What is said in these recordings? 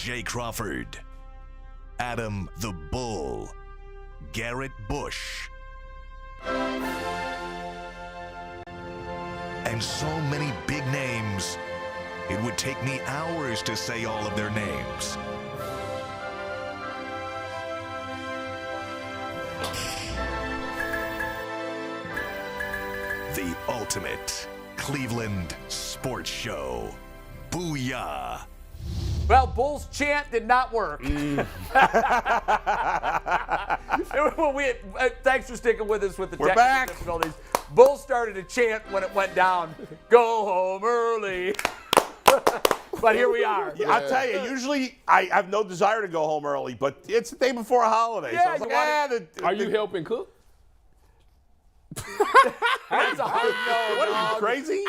Jay Crawford, Adam the Bull, Garrett Bush, and so many big names, it would take me hours to say all of their names. The ultimate Cleveland sports show. Booyah. Well, Bulls chant did not work. Thanks for sticking with us with the technical difficulties. Bulls started to chant when it went down. Go home early. But here we are. Yeah, I'll tell you, usually I have no desire to go home early, but it's the day before a holiday. Yeah, so I was like, Are you helping cook? That's a hard no. What are you, crazy?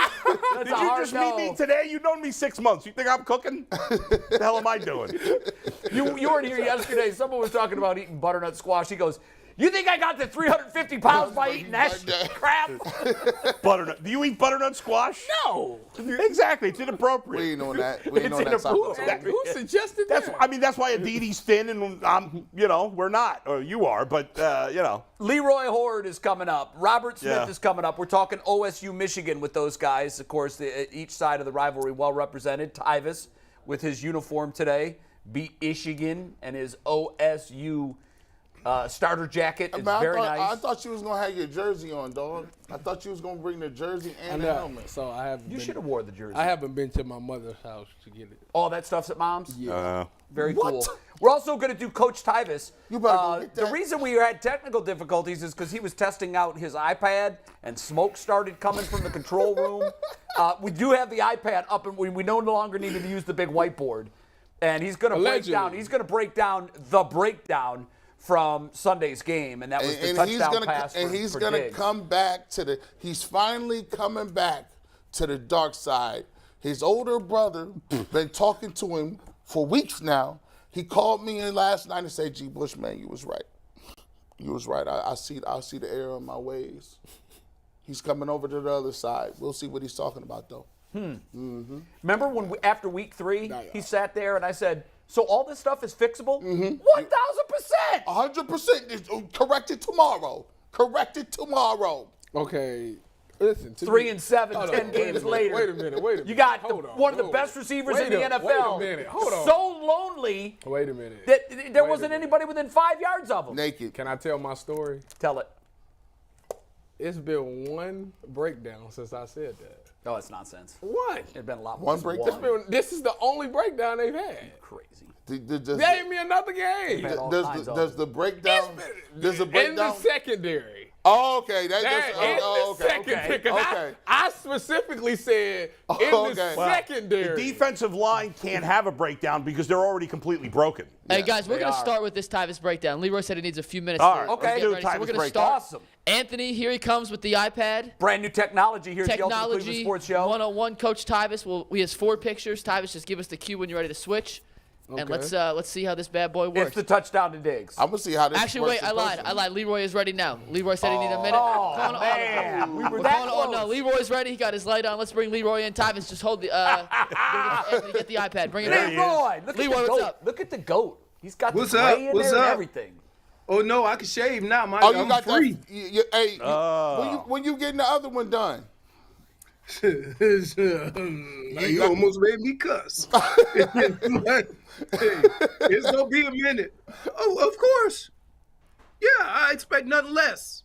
That's Did you just meet me today? You've known me 6 months. You think I'm cooking? What the hell am I doing? You weren't here yesterday. Someone was talking about eating butternut squash. He goes, you think I got the 350 pounds by eating that crap? Butternut. Do you eat butternut squash? No. Exactly. It's inappropriate. We ain't on that. We ain't on that side. Who suggested that? That's why Aditi's thin and I'm, we're not. Or you are, but, Leroy Hoard is coming up. Robert Smith is coming up. We're talking OSU Michigan with those guys. Of course, each side of the rivalry well represented. Tyvis with his uniform today beat Michigan and his OSU starter jacket. It's very nice. I thought you was going to have your jersey on, dog. I thought you was going to bring the jersey and the helmet. So I haven't. You should have wore the jersey. I haven't been to my mother's house to get it. All that stuff's at Mom's? Yeah. Very cool. We're also going to do Coach Tyvis. You better go get that. The reason we had technical difficulties is because he was testing out his iPad and smoke started coming from the control room. We do have the iPad up and we no longer need to use the big whiteboard. And he's going to break down. He's going to break down the breakdown from Sunday's game, and that was the touchdown pass for he's going to come back to he's finally coming back to the dark side. His older brother been talking to him for weeks now. He called me in last night and said, G. Bush, man, you was right. You was right. I see the error in my ways. He's coming over to the other side. We'll see what he's talking about, though. Mm-hmm. Remember when after week 3, he sat there and I said, so all this stuff is fixable? 1,000%. 100%. Correct it tomorrow. Correct it tomorrow. Okay. Listen. 3-7, 10 games later. Wait a minute. You got one of the best receivers in the NFL. Wait a minute. Hold on. So lonely. Wait a minute. That there wasn't anybody within 5 yards of him. Naked. Can I tell my story? Tell it. It's been one breakdown since I said that. Oh, it's nonsense. One. It's been a lot more. One breakdown. This is the only breakdown they've had. Crazy. Gave me another game. Does the breakdown? Does the breakdown? In the secondary. Oh, okay. I specifically said in the secondary. The defensive line can't have a breakdown because they're already completely broken. Hey, guys, we're going to start with this Tyvis breakdown. Leroy said he needs a few minutes. All right, okay. let's do So we're going to breakdown. start. Awesome. Anthony, here he comes with the iPad. Brand new technology here at the Ultimate Cleveland Sports Show. 101, Coach Tyvis. He has 4 pictures. Tyvis, just give us the cue when you're ready to switch. Okay. And let's see how this bad boy works. It's the touchdown to Diggs. I'm going to see how this Actually, wait, I lied. Leroy is ready now. Leroy said he needed a minute. Oh, man. We were that close. No, Leroy's ready. He got his light on. Let's bring Leroy in. Tyvis, just hold the Anthony, get the iPad. Bring it in. Leroy, Leroy, what's up? Look at the GOAT. He's got the What's gray up? in there and everything. Oh, no, I can shave now. I'm free. When you getting the other one done? You almost made me cuss. Hey, it's going to be a minute. Oh, of course. Yeah, I expect nothing less.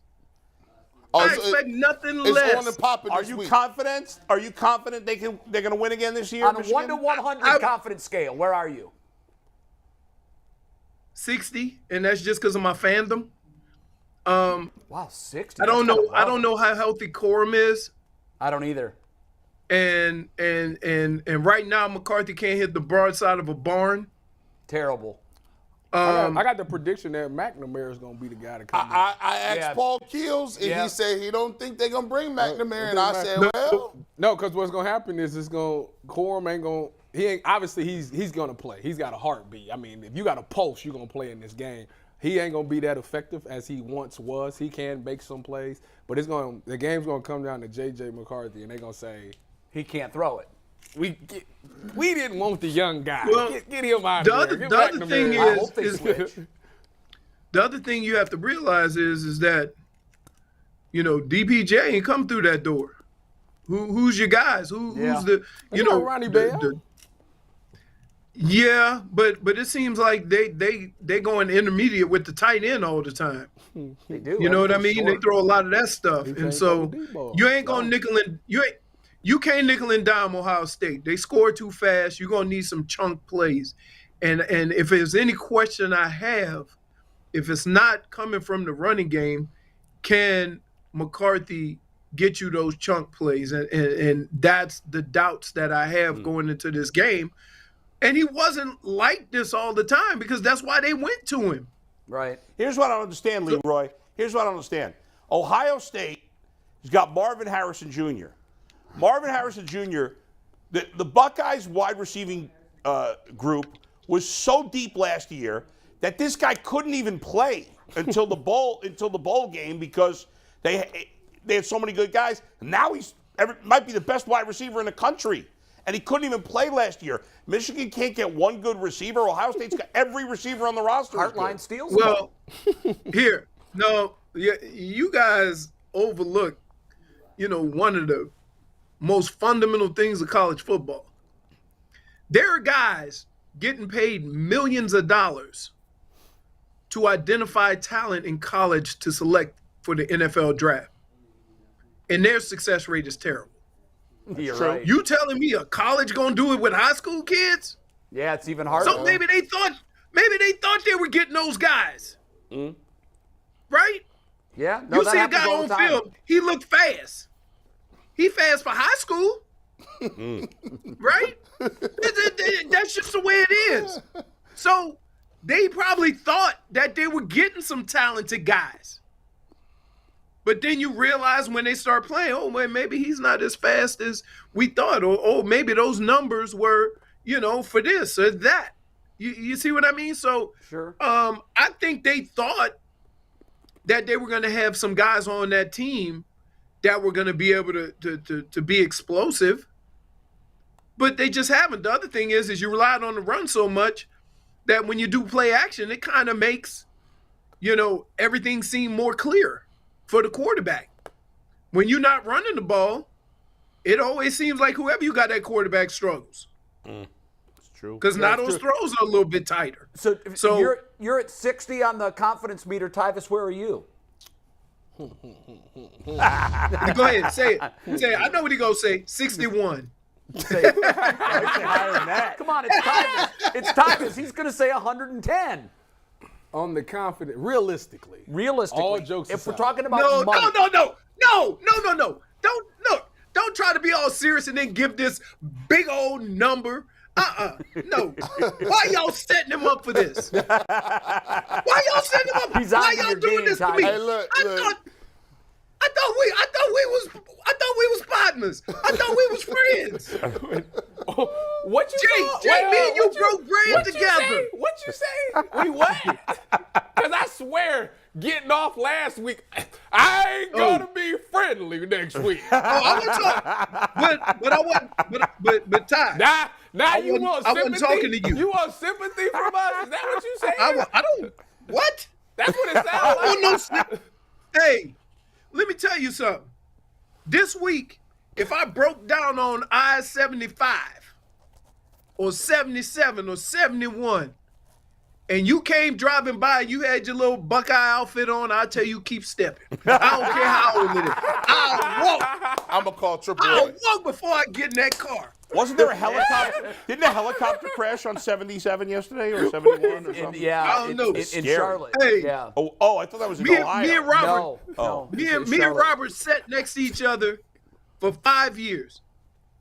I expect nothing less. It's on and popping Are this you week. confident? Are you confident they're going to win again this year? On a 1 to 100 confidence scale, where are you? 60, and that's just because of my fandom. Wow, 60. I don't know. I don't know how healthy Corum is. I don't either. And right now McCarthy can't hit the broadside of a barn. Terrible. I got the prediction that McNamara is going to be the guy to come in. I asked Paul Keels, and he said he don't think they're going to bring McNamara, and I said, No, because what's going to happen is Corum ain't going to – obviously he's going to play. He's got a heartbeat. I mean, if you got a pulse, you're going to play in this game. He ain't going to be that effective as he once was. He can make some plays, but the game's going to come down to J.J. McCarthy, and they're going to say – he can't throw it. we didn't want the young guy. Well, get him out the of other, there. the other thing is the other thing you have to realize is that, DPJ ain't come through that door. Who's your guys? Who's the Ronnie Bell? Yeah, but it seems like they going intermediate with the tight end all the time. They do. You know what I mean? Short. They throw a lot of that stuff, and so you ain't gonna you can't nickel and dime Ohio State. They score too fast. You're gonna need some chunk plays, and if there's any question I have, if it's not coming from the running game, can McCarthy get you those chunk plays? And that's the doubts that I have going into this game. And he wasn't like this all the time because that's why they went to him. Right. Here's what I don't understand, Leroy. Here's what I don't understand. Ohio State has got Marvin Harrison Jr. Marvin Harrison Jr., the Buckeyes wide receiving group was so deep last year that this guy couldn't even play until the bowl game because they had so many good guys. Now might be the best wide receiver in the country. And he couldn't even play last year. Michigan can't get one good receiver. Ohio State's got every receiver on the roster. Heartline steals. Well, you guys overlook, one of the most fundamental things of college football. There are guys getting paid millions of dollars to identify talent in college to select for the NFL draft. And their success rate is terrible. You're right. You telling me a college gonna do it with high school kids? Yeah, it's even harder. So maybe they thought they were getting those guys, right? Yeah. No, you that see a happens guy all on the time. field, he looked fast. He fast for high school, right? That's just the way it is. So they probably thought that they were getting some talented guys. But then you realize when they start playing, oh, man, maybe he's not as fast as we thought. Or maybe those numbers were, for this or that. You see what I mean? So Sure. I think they thought that they were going to have some guys on that team that were going to be able to be explosive. But they just haven't. The other thing is you relied on the run so much that when you do play action, it kind of makes, everything seem more clear for the quarterback. When you're not running the ball, it always seems like whoever you got that quarterback struggles. It's true. Because now those throws are a little bit tighter. So you're at 60 on the confidence meter, Tyvus. Where are you? Go ahead, say it. Say it. I know what he gonna say. 61. Say higher than that. Come on, it's Tyvus. It's Tyvus. He's going to say 110. On the confident, realistically. All jokes if aside. we're talking about No. money. Don't try to be all serious and then give this big old number. No. Why y'all setting him up for this? Why y'all setting him up? He's Why on y'all your doing game, this to Ty. me? Hey, look. I thought we was partners. I thought we was friends. What you Jay, me and you broke bread together. What you say? We what? Because I swear, getting off last week, I ain't gonna be friendly next week. I want to talk, but I want, but Ty. Now you want sympathy? I wasn't talking to you. You want sympathy from us? Is that what you saying? I don't. What? That's what it sounds like. Hey, let me tell you something. This week, if I broke down on I-75 or 77 or 71, and you came driving by and you had your little Buckeye outfit on, I'll tell you keep stepping. I don't care how old it is. I'll walk. I'm going to call Triple I'll A. walk before I get in that car. Wasn't there a helicopter? Didn't a helicopter crash on 77 yesterday or 71 or something? Yeah, I don't know. in Scary. Charlotte. Hey. Yeah. Oh, I thought that was in Me Ohio. and Robert. No. Me and Robert sat next to each other for 5 years.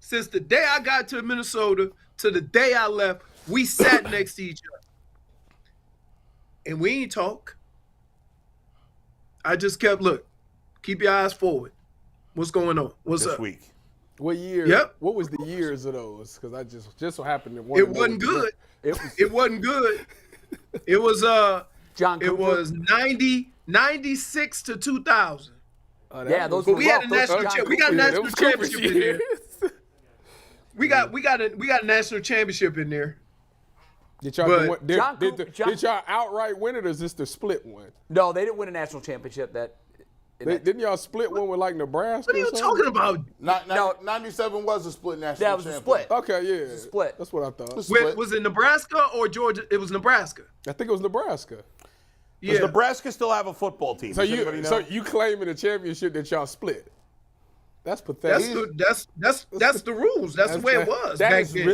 Since the day I got to Minnesota to the day I left, we sat next to each other. And we ain't talk. I just kept, look, keep your eyes forward. What's going on? What's this up? week. What year? Yep. What was the years of those? Because I just so happened to It wasn't good. It wasn't good. It was John it Cooper. was 96 to 2000. Yeah, those But were we had rough. a Those national John championship. We Cooper got a years. national championship in there. We got a national championship in there. Did y'all, But- did y'all outright win it, or is this the split one? No, they didn't win a national championship. Didn't y'all split one with like Nebraska? What are you or something? talking about? No. 97 was a split national That was a championship. split. Okay, yeah. split. That's what I thought. Split. Was it Nebraska or Georgia? It was Nebraska. I think it was Nebraska. Does Yeah. Nebraska still have a football team? So Does anybody know? you claiming the championship that y'all split? That's pathetic. That's the rules. That's the way it was. That back is then.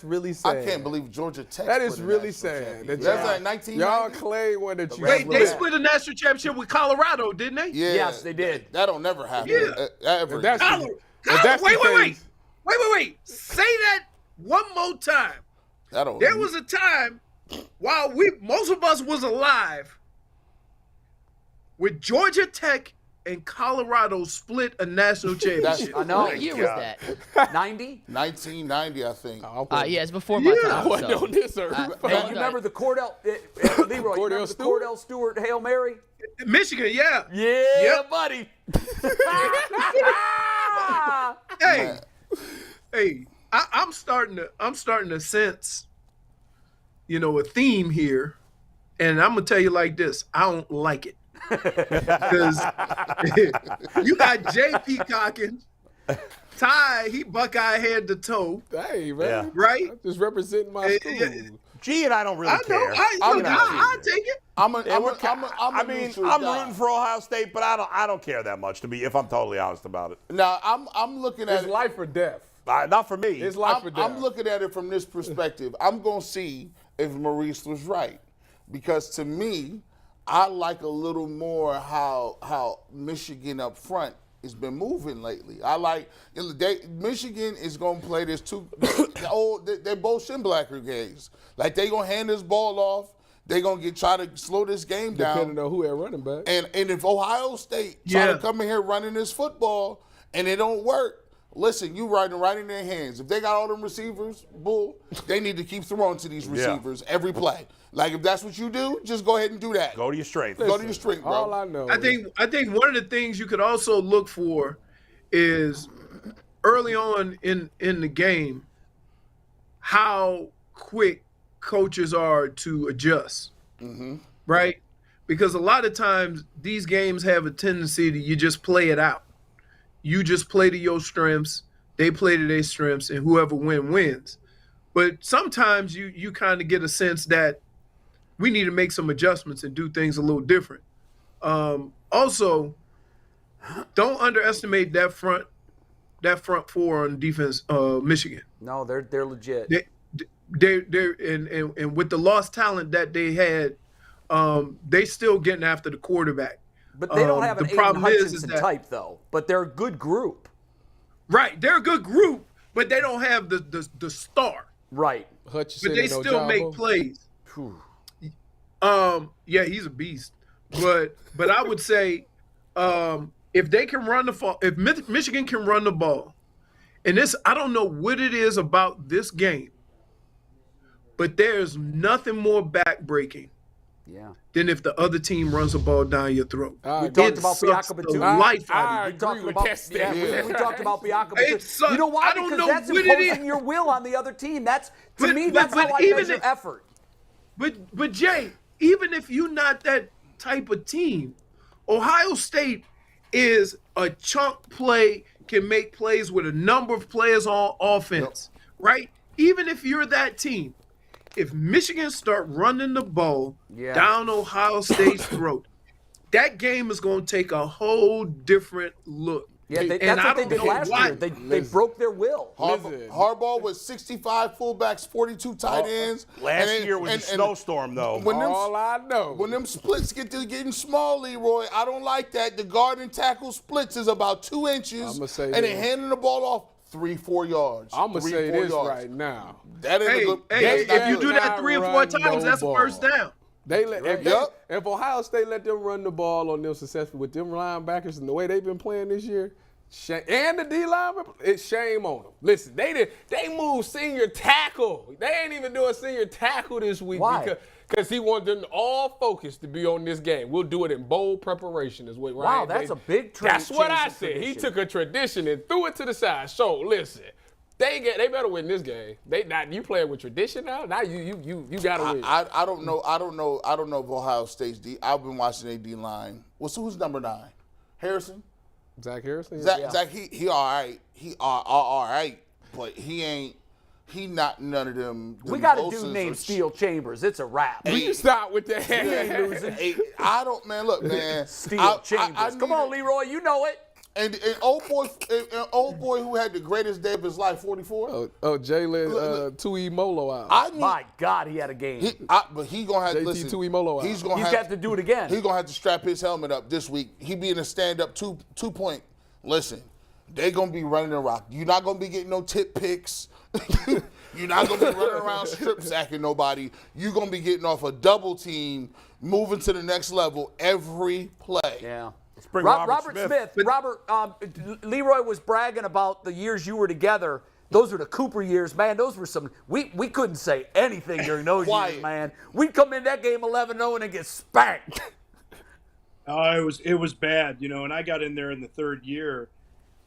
really sad. I can't believe Georgia Tech. That is split a really national sad. championship. That That's y'all- like 1990. Y'all claim one that you Wait, split. they split a national championship with Colorado, didn't they? Yeah, Yes, they did. That'll never happen. Yeah. Ever. That's Colorado. If that's the case- Wait. Say that one more time. That'll. There was a time while most of us was alive with Georgia Tech and Colorado split a national championship. I know. What year was that? 90? 1990, I think. Yeah, it's before my I time. wasn't so. on this earth. Hey, you remember the Leroy, you remember the Stewart? Cordell Stewart Hail Mary? Michigan, yeah. Yeah, Yep. buddy. Hey, I'm starting to sense, a theme here, and I'm gonna tell you like this: I don't like it because you got Jay Peacocking, Ty, he Buckeye head to toe, Hey, man. Yeah. right? I'm just representing my school. G and I don't really I know. care. I take it. I'm I'm rooting for Ohio State, but I don't care that much if I'm totally honest about it. Now I'm looking at It's life or death. Not for me. It's life or death. I'm looking at it from this perspective. I'm gonna see if Maurice was right, because to me, I like a little more how Michigan up front has been moving lately. I like Michigan is gonna play this they're both Schemblacker games. Like they gonna hand this ball off. They gonna try to slow this game down. Depending on who at running back. And if Ohio State try to come in here running this football and it don't work, listen, you right in their hands. If they got all them receivers, they need to keep throwing to these receivers every play. Like if that's what you do, just go ahead and do that. Go to your strength. Go to your strength, bro. All I know. I think one of the things you could also look for is early on in the game how quick coaches are to adjust, right? Because a lot of times these games have a tendency to you just play it out. You just play to your strengths, they play to their strengths, and whoever wins. But sometimes you kind of get a sense that we need to make some adjustments and do things a little different. Also, don't underestimate that front four on defense, Michigan. No, they're legit. They're and with the lost talent that they had, they still getting after the quarterback. But they don't have an the Aiden problem Hutchinson is that, type, though. But they're a good group. Right, they're a good group, but they don't have the star. Right. Hutchinson But they and still make Ojabo. plays. Yeah, he's a beast. But I would say if they can run if Michigan can run the ball, and this, I don't know what it is about this game, but there's nothing more backbreaking than if the other team runs the ball down your throat. We talked about sucks Biakaba the too. life out I of you. agree with that statement. We talked about Biakaba It too. sucks. You know why? I don't Because know that's what it imposing is. your will on the other team. That's But how I even measure if- effort. But Jay, even if you're not that type of team, Ohio State is a chunk play, can make plays with a number of players on offense, right? Even if you're that team, if Michigan start running the ball down Ohio State's throat, that game is going to take a whole different look. Yeah, And that's I what they don't did know last why. year. They broke their will. Harbaugh with 65 fullbacks, 42 tight ends. Last year was a snowstorm, though. All I know. When them splits get to getting small, Leroy, I don't like that. The guard and tackle splits is about 2 inches, I'ma say and this. then handing the ball off 3-4 yards. I'm going to 3-4 say this yards. right now. That ain't Hey, a good. if that's you not do good. that 3 or 4 run times, no that's a ball. first down. If Ohio State let them run the ball on them successfully with them linebackers and the way they've been playing this year, and the D lineman, it's shame on them. Listen, they moved senior tackle. They ain't even doing senior tackle this week. Why? Because he wanted them all focused to be on this game. We'll do it in bold preparation is what Ryan That's Day- a big That's what I change in said. He tradition. took a tradition and threw it to the side. So listen, They better win this game. You playing with tradition now. Now you gotta win. I don't know if Ohio State's D. I've been watching their D line. Who's number 9? Harrison. Zach Harrison. Zach, he all right. He all right, but he not none of them. We got a dude named Steel Chambers. It's a wrap. We can start with that. He ain't losing. I don't, man. Look, man. Steel Chambers. Come on, Leroy. You know it. And old boy who had the greatest day of his life, 44. Jalen Tuimolo out. My God, he had a game. But he gonna have to listen. Tuimolo out. He's gonna He's got to do it again. He's gonna have to strap his helmet up this week. He be in a stand-up two-point. Listen, they gonna be running the rock. You're not gonna be getting no tip picks. You're not gonna be running around strip sacking nobody. You're gonna be getting off a double team, moving to the next level every play. Yeah. Bring Robert Smith. Robert, Leroy was bragging about the years you were together. Those were the Cooper years, man. Those were some. We couldn't say anything during those years, man. We'd come in that game 11-0 and then get spanked. It was bad, and I got in there in the third year,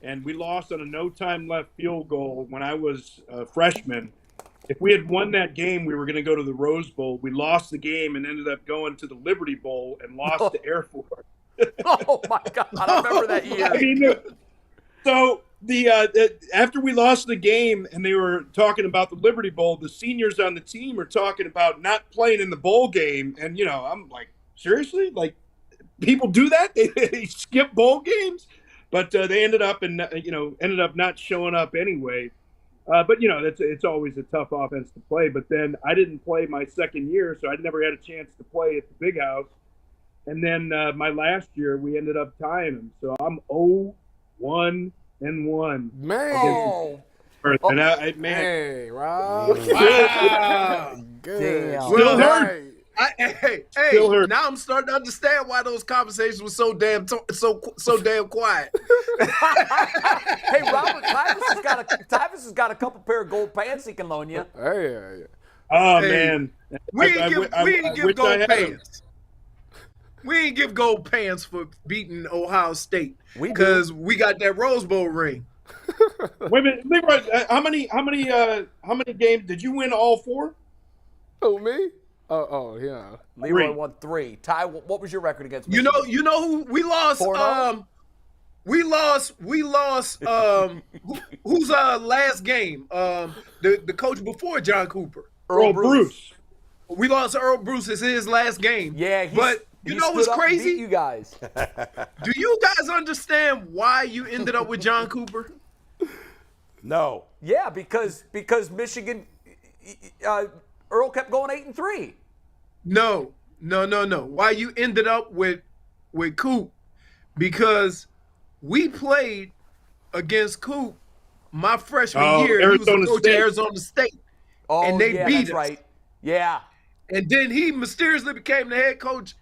and we lost on a no-time left field goal when I was a freshman. If we had won that game, we were going to go to the Rose Bowl. We lost the game and ended up going to the Liberty Bowl and lost to Air Force. Oh my God! I remember that year. I mean, so after we lost the game and they were talking about the Liberty Bowl, the seniors on the team are talking about not playing in the bowl game, and I'm like, seriously, like people do that? They skip bowl games, but they ended up not showing up anyway. But it's always a tough offense to play. But then I didn't play my second year, so I never had a chance to play at the Big House. And then my last year, we ended up tying them. So I'm 0-1-1. Man. Hey, Rob. Wow. Damn. Still hurt. Hey, Still hurt. now I'm starting to understand why those conversations were so damn quiet. Hey, Robert, Tyvus has got a couple pair of gold pants he can loan you. Hey. Oh, man. We didn't give wish I gold had 'em. pants. We didn't give gold pants for beating Ohio State We because we got that Rose Bowl ring. Wait a minute, Leroy, how many games did you win? All 4? Who, me? Oh, yeah. Leroy 3. won 3. Ty, what was your record against You Michigan? know who we lost? 4-0? We lost. Who's our last game? The coach before John Cooper. Earl Bruce. We lost to Earl Bruce. It's his last game. Yeah, but you know what's stood up and beat crazy? you guys. Do you guys understand why you ended up with John Cooper? No. Yeah, because Michigan, Earl kept going 8-3. No. Why you ended up with Coop? Because we played against Coop my freshman year. He was the coach at Arizona State. Oh, and they yeah, beat that's us. right. Yeah. And then he mysteriously became the head coach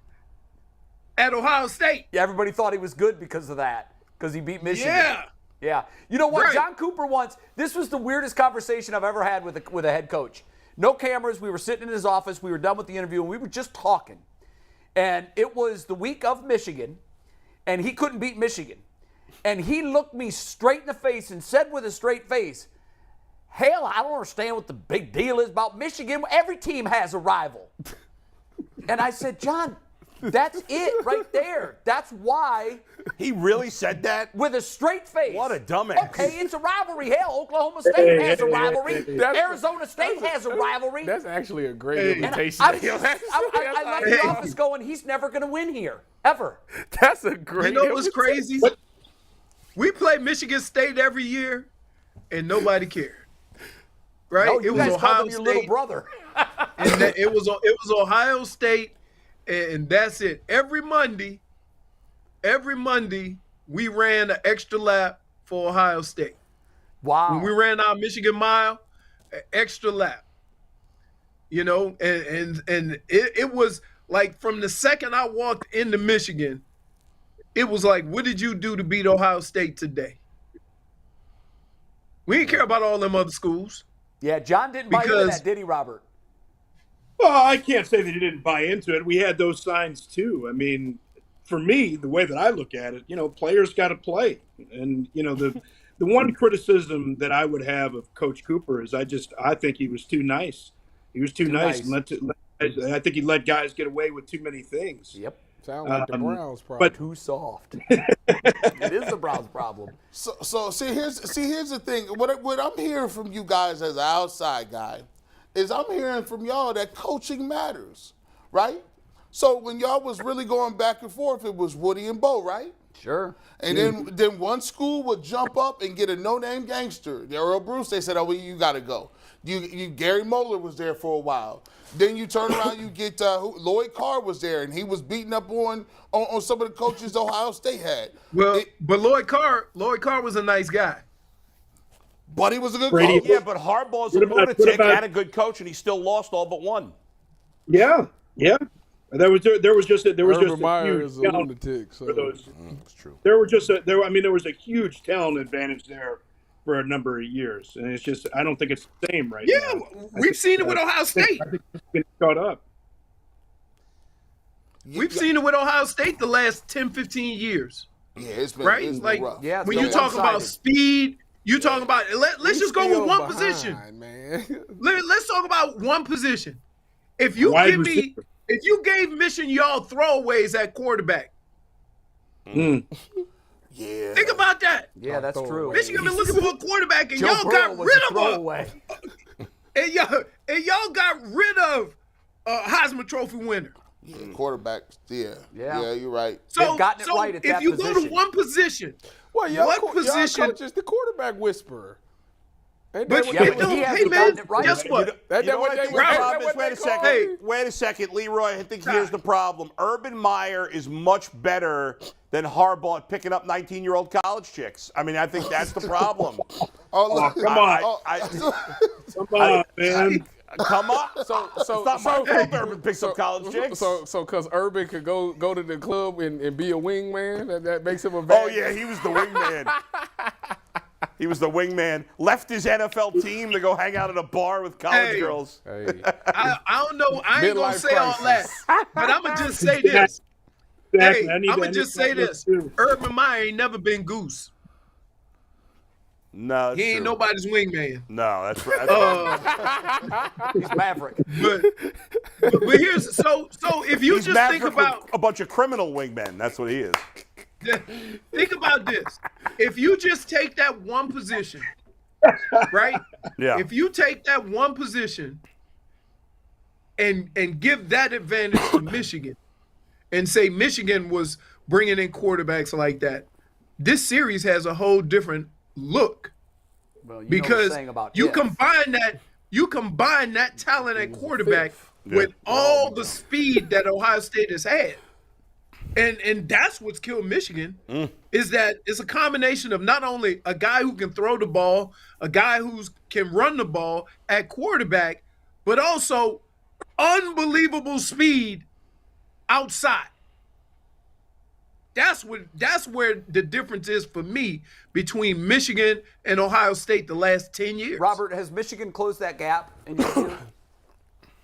at Ohio State. Yeah, everybody thought he was good because of that, because he beat Michigan. Yeah. Yeah. You know what? Right. John Cooper once, this was the weirdest conversation I've ever had with a head coach. No cameras. We were sitting in his office. We were done with the interview, and we were just talking. And it was the week of Michigan, and he couldn't beat Michigan. And he looked me straight in the face and said with a straight face, hell, I don't understand what the big deal is about Michigan. Every team has a rival. And I said, John, that's it right there. That's why. He really said that? With a straight face. What a dumbass. Okay, it's a rivalry. Hell, Oklahoma State has a rivalry. Arizona State has a rivalry. That's actually a great invitation. I left the office going, he's never going to win here, ever. That's a great You know what's crazy? We play Michigan State every year, and nobody cared. Right? No, you it was guys Ohio called him your little State, brother. and it was Ohio State, and that's it. Every Monday, we ran an extra lap for Ohio State. Wow. When we ran our Michigan Mile, an extra lap. You know, and it was like from the second I walked into Michigan, it was like, what did you do to beat Ohio State today? We didn't care about all them other schools. Yeah, John didn't buy into that, did he, Robert? Well, I can't say that he didn't buy into it. We had those signs too. I mean, for me, the way that I look at it, players got to play, and the one criticism that I would have of Coach Cooper is I think he was too nice. He was too nice. And I think he let guys get away with too many things. Yep. Sound like the Browns problem. But Too soft. It is the Browns' problem. So here's the thing. What I'm hearing from you guys as an outside guy is I'm hearing from y'all that coaching matters, right? So when y'all was really going back and forth, it was Woody and Bo, right? Sure. And then one school would jump up and get a no-name gangster. The Earl Bruce, they said, oh, well, you got to go. Gary Moeller was there for a while. Then you turn around, you get Lloyd Carr was there, and he was beating up on some of the coaches Ohio State had. Well, but Lloyd Carr was a nice guy. But he was a good coach. Yeah, but Harbaugh's a lunatic, had a good coach, and he still lost all but one. Yeah. There was just a Urban Meyer huge is a lunatic. So. That's true. there was a huge talent advantage there for a number of years, and it's just I don't think it's the same right now. Yeah, we've seen it with Ohio State. I think it's getting caught up. We've seen it with Ohio State the last 10, 15 years. Yeah, it's been, Right? it's been Like, rough. Yeah, when you talk about speed, you talking about let's just go with one position. Man. Let's talk about one position. If you Wide give me, receiver. if you gave Michigan y'all throwaways at quarterback, Yeah. think about that. Yeah, that's true. Michigan been looking for a quarterback, and Joe y'all Burrow got was rid a of him. throwaway. And y'all got rid of Heisman Trophy winner. Yeah, quarterbacks. Yeah, you're right. So, They've gotten it right at if that you go to position. one position, Well, y'all what position? coach is the quarterback whisperer. Ain't But, that Yeah, what but they- he hey hasn't man, gotten it right. guess what? That- You know that what what I they- think the that problem what is? Wait they a call second. it? Wait a second, Leroy. I think here's the problem. Urban Meyer is much better than Harbaugh at picking up 19-year-old college chicks. I mean, I think that's the problem. Oh, Come on, come on, man. Come on. So It's not my fault Urban picks up college chicks. So because Urban could go to the club and be a wingman, that makes him a bad Oh, yeah, he was the wingman. He was the wingman. Left his NFL team to go hang out at a bar with college Hey. girls. Hey, I don't know. I ain't gonna Midlife say all that, crisis. but I'm gonna just say this. Exactly. Hey, I need I'm to- gonna just say this. too. Urban Meyer ain't never been Goose. No, that's He ain't true. nobody's wingman. No, that's right. He's Maverick. But here's so if you He's just Maverick think about with a bunch of criminal wingmen. That's what he is. think about this. If you just take that one position, right? Yeah. If you take that one position and give that advantage to Michigan and say Michigan was bringing in quarterbacks like that, this series has a whole different look Well, you know the because saying about you if. combine that talent at quarterback with all the speed that Ohio State has had. And that's what's killed Michigan is that it's a combination of not only a guy who can throw the ball, a guy who can run the ball at quarterback, but also unbelievable speed outside. That's where the difference is for me between Michigan and Ohio State the last 10 years. Robert, has Michigan closed that gap in your view?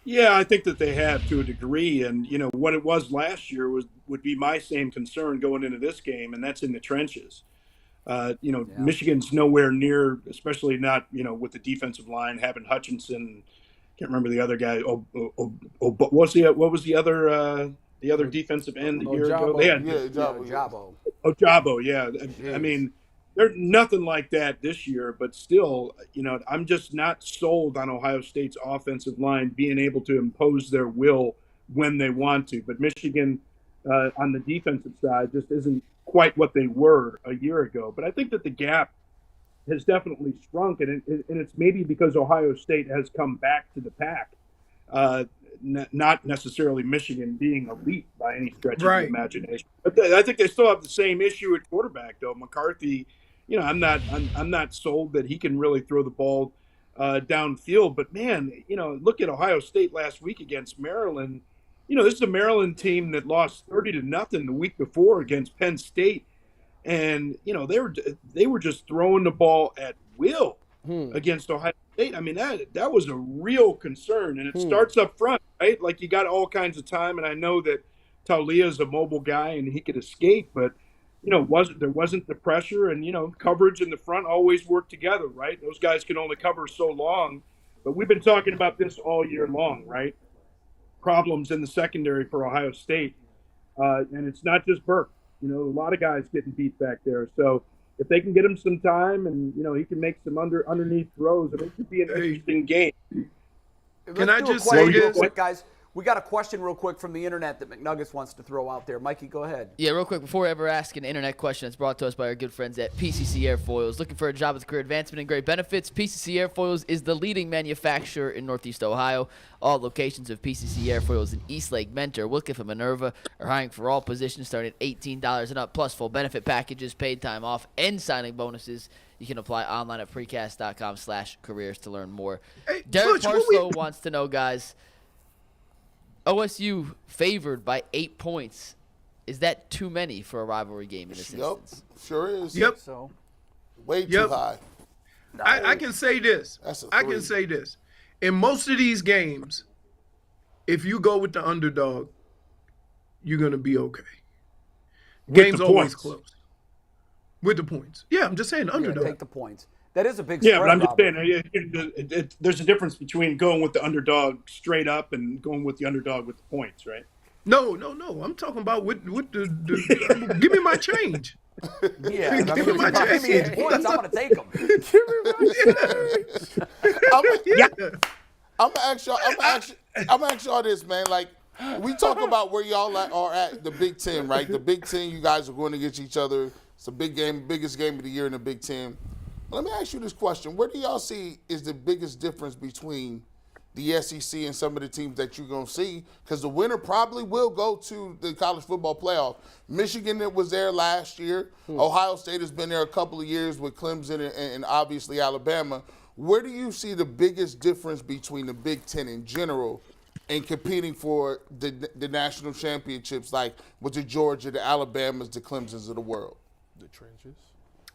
Yeah, I think that they have to a degree, and what it was last year would be my same concern going into this game, and that's in the trenches. Michigan's nowhere near, especially not with the defensive line having Hutchinson. Can't remember the other guy. What was the other defensive end a year ago? They had Jabo. Jabo. Yeah, I mean, there's nothing like that this year, but still, I'm just not sold on Ohio State's offensive line being able to impose their will when they want to. But Michigan, on the defensive side, just isn't quite what they were a year ago. But I think that the gap has definitely shrunk, and it's maybe because Ohio State has come back to the pack, not necessarily Michigan being elite by any stretch of the imagination. But I think they still have the same issue at quarterback, though. McCarthy, I'm not sold that he can really throw the ball downfield. But man, look at Ohio State last week against Maryland. This is a Maryland team that lost 30-0 the week before against Penn State, and they were just throwing the ball at will against Ohio State. I mean, that was a real concern, and it starts up front, right? Like, you got all kinds of time, and I know that Taulia is a mobile guy and he could escape, but there wasn't the pressure, and coverage in the front always worked together, right? Those guys can only cover so long, but we've been talking about this all year long, right? Problems in the secondary for Ohio State, and it's not just Burke. A lot of guys getting beat back there. So if they can get him some time, and he can make some underneath throws, it could be an interesting game. Can I just say this, guys? We got a question real quick from the internet that McNuggets wants to throw out there. Mikey, go ahead. Yeah, real quick, before we ever ask an internet question, it's brought to us by our good friends at PCC Airfoils. Looking for a job with career advancement and great benefits? PCC Airfoils is the leading manufacturer in Northeast Ohio. All locations of PCC Airfoils in Eastlake, Mentor, Wycliffe, and Minerva are hiring for all positions starting at $18 and up, plus full benefit packages, paid time off, and signing bonuses. You can apply online at precast.com/careers to learn more. Hey, Derek Butch, Parslow wants to know, guys, OSU favored by 8 points. Is that too many for a rivalry game in this instance? Sure is. Yep. So, Way too high. I can say this. That's a I three. can say this. In most of these games, if you go with the underdog, you're going to be okay. Game's always close. With the points. Yeah, I'm just saying underdog. take the points. That is a big Yeah, spread, but I'm just Robert. saying, there's a difference between going with the underdog straight up and going with the underdog with the points, right? No. I'm talking about with the give me my change. Yeah, Give me my give me 8 change. points. I'm going to take them. I'm gonna ask y'all this, man. Like, we talk about where y'all are at the Big Ten, right? The Big Ten, you guys are going against each other. It's a big game, biggest game of the year in the Big Ten. Let me ask you this question. Where do y'all see is the biggest difference between the SEC and some of the teams that you're going to see? Because the winner probably will go to the college football playoff. Michigan was there last year. Ohio State has been there a couple of years with Clemson and obviously Alabama. Where do you see the biggest difference between the Big Ten in general and competing for the national championships, like with the Georgia, the Alabamas, the Clemsons of the world? The trenches.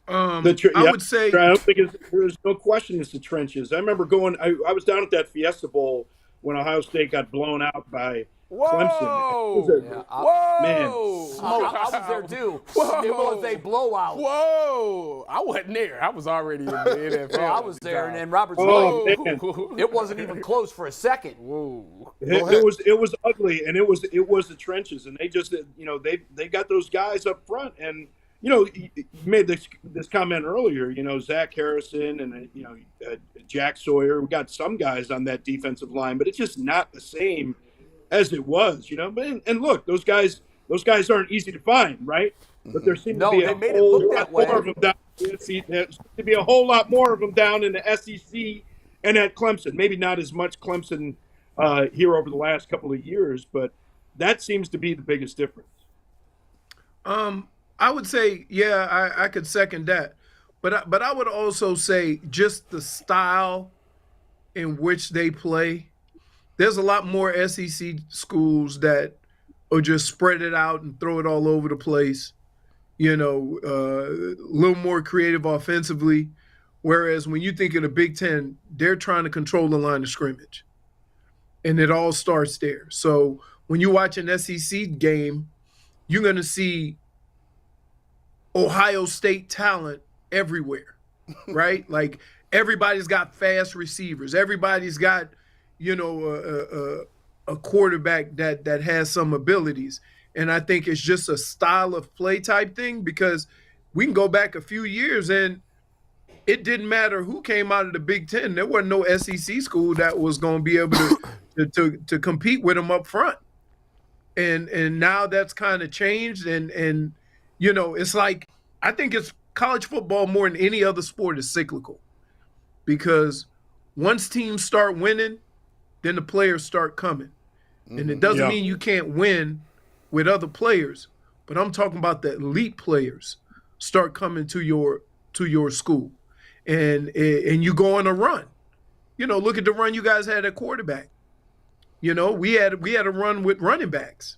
I would say I don't think there's no question it's the trenches. I remember I was down at that Fiesta Bowl when Ohio State got blown out by Clemson. Man. I was there too. It was a blowout. Whoa! I wasn't there. I was already in the NFL. I was there, and Robert's man. it wasn't even close for a second. Whoa! It was ugly, and it was the trenches, and they just they got those guys up front, and you made this comment earlier. Zach Harrison and Jack Sawyer. We got some guys on that defensive line, but it's just not the same as it was. And look, those guys aren't easy to find, right? But there seemed to be a whole lot more of them down. There seemed to be a whole lot more of them down in the SEC and at Clemson. Maybe not as much Clemson here over the last couple of years, but that seems to be the biggest difference. I would say, yeah, I could second that. But I would also say just the style in which they play. There's a lot more SEC schools that will just spread it out and throw it all over the place, a little more creative offensively. Whereas when you think of the Big Ten, they're trying to control the line of scrimmage. And it all starts there. So when you watch an SEC game, you're going to see Ohio State talent everywhere, right? Like everybody's got fast receivers. Everybody's got, a quarterback that has some abilities. And I think it's just a style of play type thing, because we can go back a few years and it didn't matter who came out of the Big Ten. There wasn't no SEC school that was going to be able to compete with them up front. And now that's kind of changed. And it's like, I think it's college football more than any other sport is cyclical, because once teams start winning, then the players start coming. And it doesn't mean you can't win with other players, but I'm talking about the elite players start coming to your school, and you go on a run. Look at the run you guys had at quarterback. We had a run with running backs.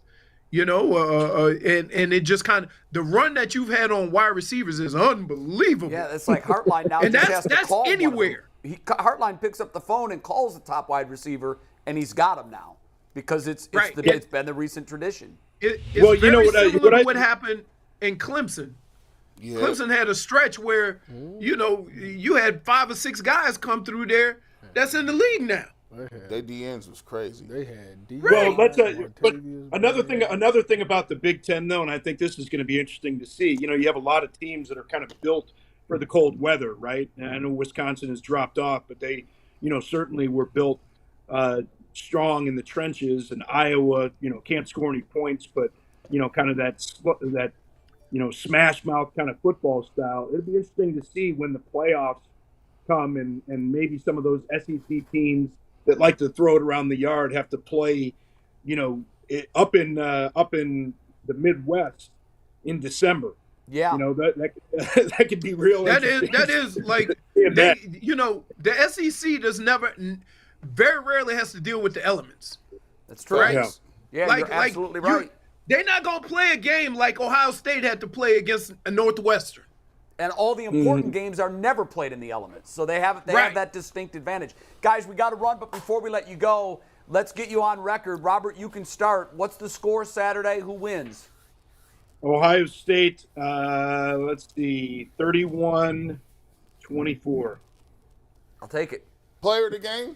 And it just kind of, the run that you've had on wide receivers is unbelievable. Yeah, it's like Hartline now. And just has that's to call anywhere. Hartline picks up the phone and calls the top wide receiver, and he's got him now because it's been the recent tradition. It's very similar to what happened in Clemson Yeah. Clemson had a stretch where, you had 5 or 6 guys come through there that's in the league now. Their DNs was crazy. They had D. Well, but another thing about the Big Ten, though, and I think this is going to be interesting to see. You have a lot of teams that are kind of built for the cold weather, right? And I know Wisconsin has dropped off, but they, certainly were built strong in the trenches. And Iowa, can't score any points, but kind of that smash mouth kind of football style. It'll be interesting to see when the playoffs come and maybe some of those SEC teams that like to throw it around the yard have to play, up in the Midwest in December. Yeah. That could be real. That is like, the SEC very rarely has to deal with the elements. That's true. Right? Yeah, you're absolutely right. They're not going to play a game like Ohio State had to play against a Northwestern. And all the important games are never played in the elements. So they have that distinct advantage. Guys, we got to run, but before we let you go, let's get you on record. Robert, you can start. What's the score Saturday? Who wins? Ohio State, let's see, 31-24. I'll take it. Player of the game?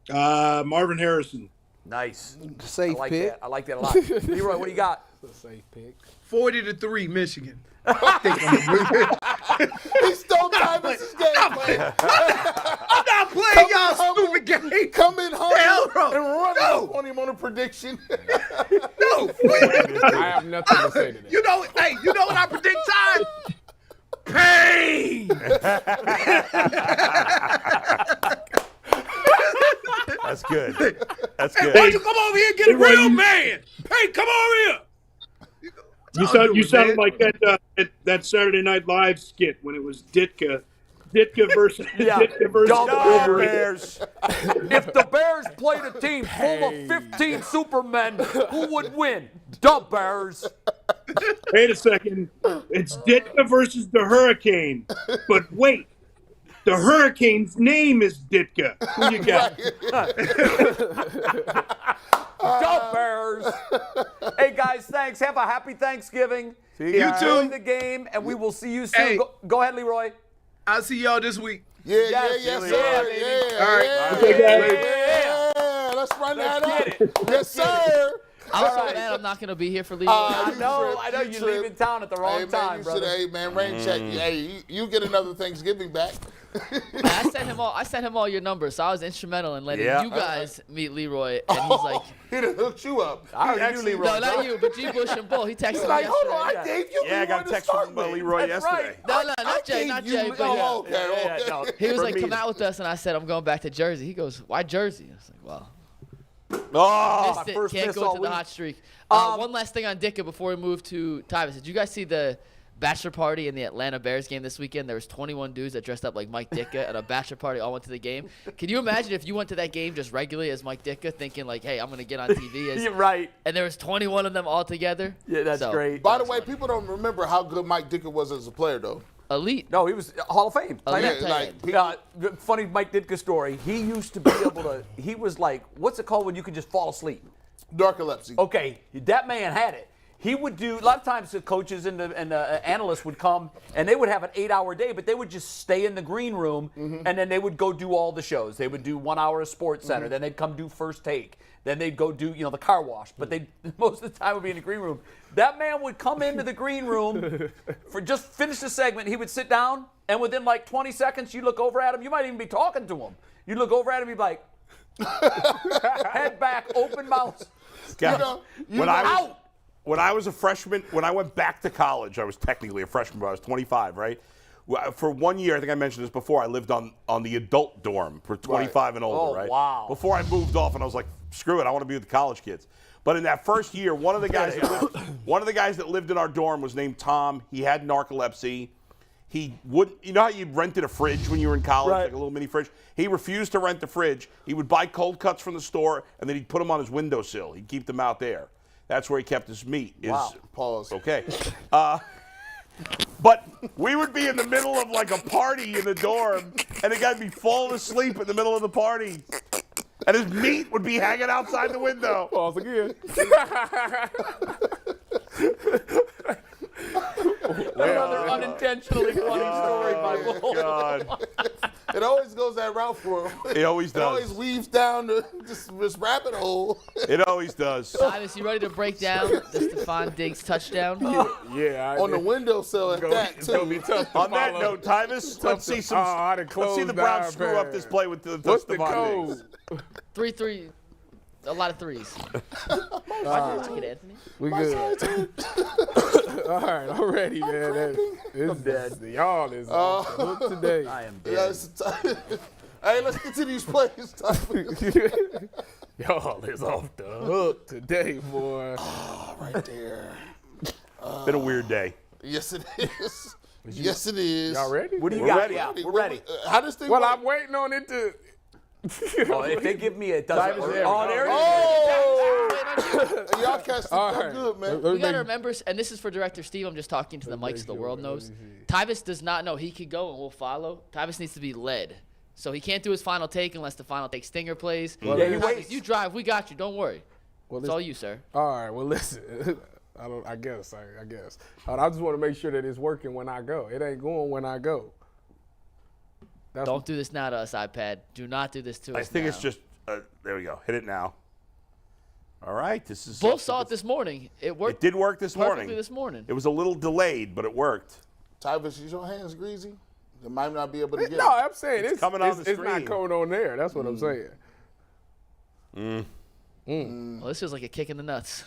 Marvin Harrison. Nice. Safe pick. I like that a lot. Leroy, what do you got? That's a safe pick. 40-3, Michigan. He stole Tyvus's game plan. I'm not playing y'all stupid game. Come in home and run No. on him on a prediction. No. I have nothing to say to that. You know what I predict, Ty? Pain. That's good. That's good. Why don't you come over here and get a real man? Hey, come over here. You sounded like that Saturday Night Live skit when it was Ditka versus Ditka versus Dumb Wolverine. Bears. If the Bears played a team full of 15 Supermen, who would win? The Bears. Wait a second. It's Ditka versus the Hurricane. But wait, the Hurricane's name is Ditka. Who you got? The Bears. Hey, guys, thanks. Have a happy Thanksgiving. You too. Enjoy the game, and we will see you soon. Hey. Go ahead, Leroy. I'll see y'all this week. Yes, Yes, sir. baby. Yeah, All right. yeah. Let's run that up. get it. Yes, sir. I'm so right. mad I'm not going to be here for Leroy. I know you you're leaving town at the wrong Hey, man, time, you brother. Hey, man, rain check. Hey, you get another Thanksgiving back. I sent him all your numbers, so I was instrumental in letting Yeah. you guys meet Leroy. And he's like, He done hooked you up. I already knew Leroy. no, not you, but G. Bush and Bull. He texted He's me like, yesterday. hold on, I gave you Yeah, I got a text from Leroy That's yesterday. right. No, I not Jay, gave not you- Jay. But yeah. Oh, okay, okay. no. He was For like, me. come out with us, and I said, I'm going back to Jersey. He goes, why Jersey? I was like, well, Oh, missed it. first Can't miss go all into the week. hot streak. One last thing on Ditka before we move to Tyvus. Did you guys see the bachelor party in the Atlanta Bears game this weekend? There was 21 dudes that dressed up like Mike Ditka at a bachelor party, all went to the game. Can you imagine if you went to that game just regularly as Mike Ditka, thinking like, hey, I'm going to get on TV as, You're right. and there was 21 of them all together? Yeah, that's So, great. By the way, people don't remember how good Mike Ditka was as a player, though. Elite. No, he was Hall of Fame. Elite Yeah, tight like, end. people, The funny Mike Ditka story. He used to be able to. He was like, what's it called when you can just fall asleep? narcolepsy. Okay, that man had it. He would do a lot of times. The coaches and the analysts would come and they would have an 8-hour day, but they would just stay in the green room and then they would go do all the shows. They would do 1 hour of Sports Center, then they'd come do First Take, then they'd go do the car wash. But they most of the time would be in the green room. That man would come into the green room for just finish the segment. He would sit down and within like 20 seconds, you look over at him. You might even be talking to him. You look over at him, you'd be like, head back, open mouth. When I was a freshman, when I went back to college, I was technically a freshman, but I was 25, right? For 1 year, I think I mentioned this before, I lived on the adult dorm for 25 and older, Oh, right? wow. Before I moved off, and I was like, screw it, I want to be with the college kids. But in that first year, one of the guys that lived in our dorm was named Tom. He had narcolepsy. He wouldn't, you know how you rented a fridge when you were in college, Right. like a little mini fridge? He refused to rent the fridge. He would buy cold cuts from the store, and then he'd put them on his windowsill. He'd keep them out there. That's where he kept his meat. Wow. Pause. Okay. But we would be in the middle of like a party in the dorm, and the guy would be falling asleep in the middle of the party. And his meat would be hanging outside the window. Pause again. Another unintentionally funny story by Bull. God. It always goes that route for him. It always It always does. weaves down to this rabbit hole. It always does. Tyvis, you ready to break down the Stephon Diggs touchdown? Yeah. On the windowsill at that, It's gonna be too. tough to On that follow. note, Tyvis, let's see some. I done Let's see closed the Browns down, screw man. up this play with the What's the Stephon Diggs. code? 3-3. A lot of threes. Why did you like it, Anthony? We good. All right, I'm ready, man. Y'all is off the hook today. I am dead. Yes, hey, let's get to these plays. Y'all is off the hook today, boy. Right there. Been a weird day. Yes, it is. Yes, it is. Y'all ready? What do you We're got? ready. Yeah, we're ready. How does thing Well, work? I'm waiting on it to. Oh, if they give me it, doesn't Tyvis work. there. Oh, there it is. Oh! Y'all cats think All y'all right. good, man. We got to remember, and this is for Director Steve, I'm just talking to the mics so the world knows. Tyvis does not know he could go and we'll follow. Tyvis needs to be led. So he can't do his final take unless the final take stinger plays. Yeah, he Tyvis, waits. you drive, we got you, don't worry. Well, It's all you, sir. All right. Well, listen. I guess. I just want to make sure that it's working when I go. It ain't going when I go. Don't do this now to us, iPad. Do not do this to us I think now. it's just. There we go. Hit it now. All right. This is. Both saw it this morning. It worked. It did work this perfectly morning. this morning. It was a little delayed, but it worked. Tyvis, is your hands greasy? They might not be able to get No, it. I'm saying it's coming on the it's not screen. coming on there. That's what I'm saying. Well, this feels like a kick in the nuts.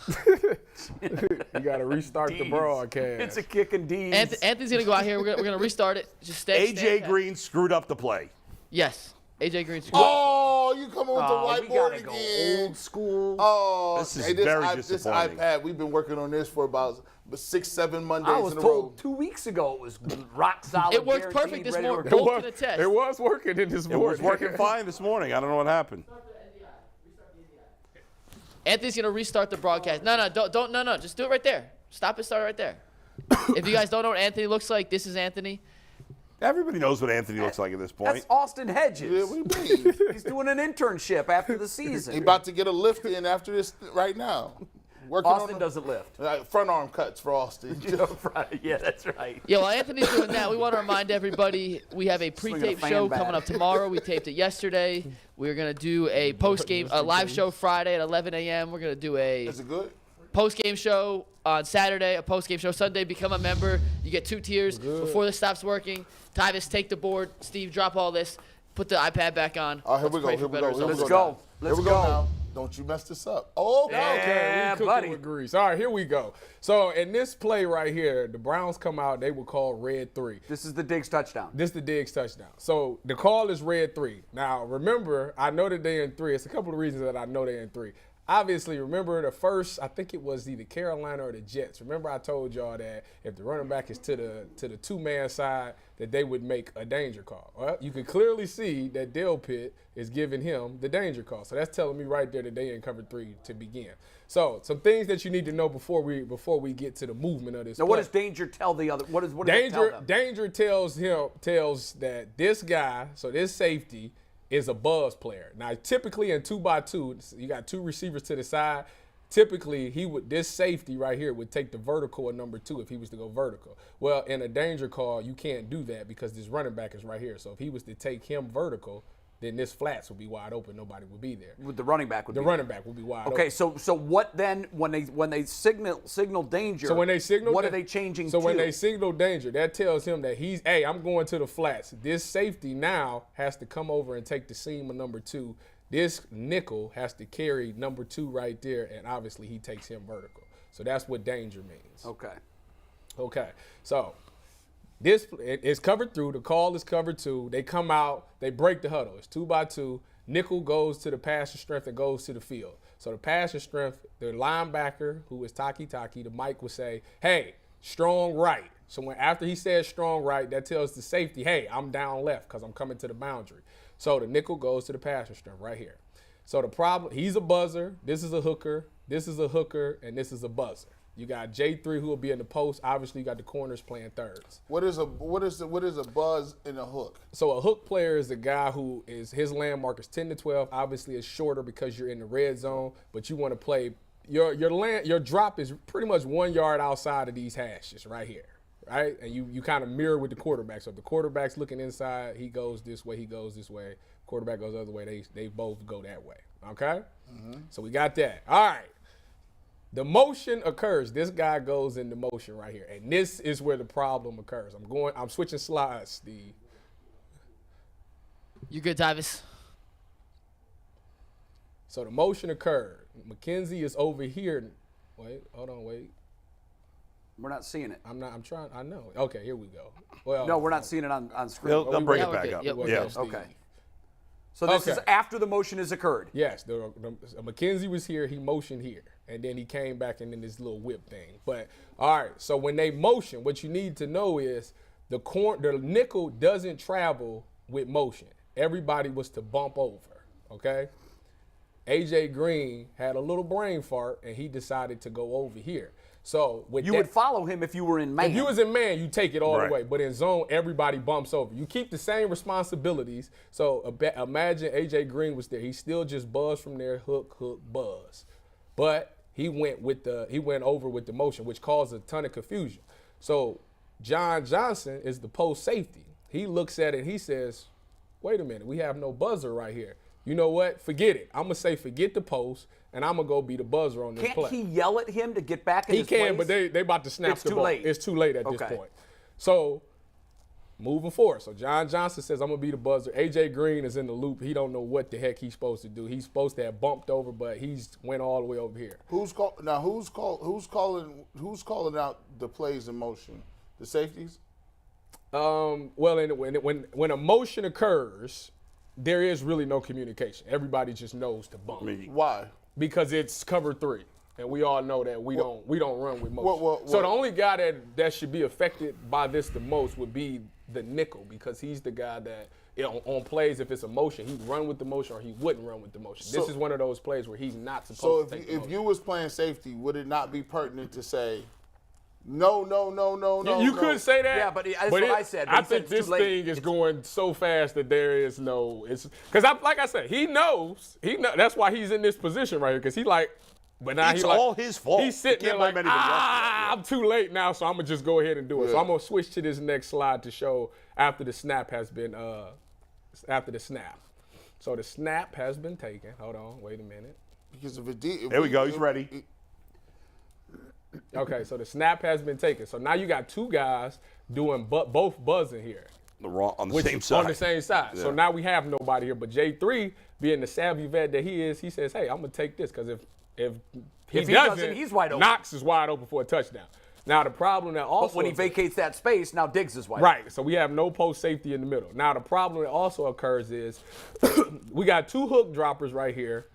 You got to restart the D's. broadcast. It's a kick and D's. Anthony's going to go out here. We're gonna restart it. Just stay. AJ Green screwed up the play. Yes. AJ Green. Oh, you come with we the gotta whiteboard go again. old school. Oh, This is hey, very this disappointing. iPad, we've been working on this for about 6-7 Mondays I was in a row. told 2 weeks ago it was rock solid. It worked guaranteed, perfect this ready to morning. go. Both can attest. It was working in this It morning. was working fine this morning. I don't know what happened. Anthony's gonna restart the broadcast. No, just do it right there. Stop it. Start it right there. If you guys don't know what Anthony looks like, this is Anthony. Everybody knows what Anthony looks like at this point. That's Austin Hedges. Yeah, we mean. He's doing an internship after the season. He about to get a lift in after this right now. Working Austin on doesn't lift. front arm cuts for Austin. Yeah, that's right. Yeah, while Anthony's doing that, we want to remind everybody we have a pre-tape fan show bat. coming up tomorrow. We taped it yesterday. We're gonna do a post-game, a live show Friday at 11 a.m. We're gonna do a Is it good? post-game show on Saturday, a post-game show Sunday. Become a member. You get 2 tiers before this stops working. Tyvis, take the board. Steve, drop all this. Put the iPad back on. Oh, here we Let's go. pray Here for we better go. Here we results. Let's go. go. now. Let's Here we go. go now. Don't you mess this up. Oh, okay. Yeah, We cooking buddy. with grease. All right, here we go. So in this play right here, the Browns come out. They were called red 3. This is the Diggs touchdown. This is the Diggs touchdown. So the call is red 3. Now remember, I know that they're in 3. It's a couple of reasons that I know they're in 3. Obviously, remember the first, I think it was either Carolina or the Jets. Remember I told y'all that if the running back is to the two-man side, that they would make a danger call. Well, you can clearly see that Dale Pitt is giving him the danger call. So that's telling me right there that they in cover 3 to begin. So some things that you need to know before we get to the movement of this. Now, play. what does danger tell the other? What does that tell them? Danger tells that this guy, so this safety, is a buzz player. Now, typically in 2x2, you got 2 receivers to the side. Typically, this safety right here would take the vertical at number 2 if he was to go vertical. Well, in a danger call, you can't do that because this running back is right here. So if he was to take him vertical, then this flats would be wide open. Nobody would be there. The running back would The be running back would be wide open. Okay, so what then when they signal danger? So when they signal, what are they changing So to? when they signal danger, that tells him that I'm going to the flats. This safety now has to come over and take the seam of number 2. This nickel has to carry number 2 right there, and obviously he takes him vertical. So that's what danger means. Okay. So this is covered through. The call is covered 2. They come out. They break the huddle. It's 2x2. Nickel goes to the passer strength and goes to the field. So the passer strength, the linebacker, who is Taki, the mic would say, hey, strong right. So after he says strong right, that tells the safety, hey, I'm down left because I'm coming to the boundary. So the nickel goes to the passer strength right here. So the problem, he's a buzzer. This is a hooker. This is a hooker. And this is a buzzer. You got J3 who will be in the post. Obviously, you got the corners playing thirds. What is a buzz and a hook? So a hook player is a guy who is his landmark is 10 to 12. Obviously, it's shorter because you're in the red zone, but you want to play your drop is pretty much 1 yard outside of these hashes right here. right? And you kind of mirror with the quarterback. So if the quarterback's looking inside, he goes this way, he goes this way. Quarterback goes the other way, they both go that way, okay? So we got that. All right. The motion occurs. This guy goes into motion right here. And this is where the problem occurs. I'm switching slides, Steve. You good, Tyvis? So the motion occurred. McKenzie is over here. Wait, hold on, wait. We're not seeing it. I'm trying. I know. Okay, here we go. Well, No, we're not seeing it on screen. They'll bring Yeah, it we're back good. up. Yep, we're Yeah. good. Steve. Okay. So this is Okay. after the motion has occurred. Yes, McKenzie was here. He motioned here, and then he came back and then this little whip thing. But all right, so when they motion, what you need to know is the nickel doesn't travel with motion. Everybody was to bump over. Okay. AJ Green had a little brain fart, and he decided to go over here. So with You would follow him if you were in man. If you was in man, you take it all Right. the way. But in zone, everybody bumps over. You keep the same responsibilities. So imagine AJ Green was there. He still just buzzed from there, hook, buzz. But he went over with the motion, which caused a ton of confusion. So John Johnson is the post safety. He looks at it and he says, wait a minute, we have no buzzer right here. You know what? Forget it. I'm going to say forget the post, and I'm going to go be the buzzer on this play. Can't he yell at him to get back in his place? He can, but they about to snap It's the too ball. late. It's too late at this Okay. point. So, moving forward. So, John Johnson says, I'm going to be the buzzer. A.J. Green is in the loop. He don't know what the heck he's supposed to do. He's supposed to have bumped over, but he's went all the way over here. Who's calling out the plays in motion? The safeties? Well, when a motion occurs, there is really no communication. Everybody just knows to bump Why? because it's cover 3. And we all know that we don't run with motion. So well- the only guy that should be affected by this the most would be the nickel, because he's the guy that on plays, if it's a motion, he'd run with the motion or he wouldn't run with the motion. This is one of those plays where he's not supposed So to take the if motion. you was playing safety, would it not be pertinent to say, no? You could say that. Yeah, but that's what I said, but I he said think it's this too late. thing is going so fast that there is no. It's because like I said, he knows. That's why he's in this position right here. Because he like, but now It's he like, all his fault. He's sitting You there can't like, blame anybody else for that. I'm too late now, so I'm gonna just go ahead and do it. So I'm gonna switch to this next slide to show after the snap has been after the snap. So the snap has been taken. Hold on, wait a minute. Because if There we go. He's ready. Okay, so the snap has been taken. So now you got two guys doing both buzzing here. On the Which same is side. on the same side. Yeah. So now we have nobody here. But J3, being the savvy vet that he is, he says, hey, I'm going to take this because if he doesn't, he's wide open. Knox is wide open for a touchdown. Now the problem that also But when he vacates that space, now Diggs is wide. right, so we have no post safety in the middle. Now the problem that also occurs is we got two hook droppers right here.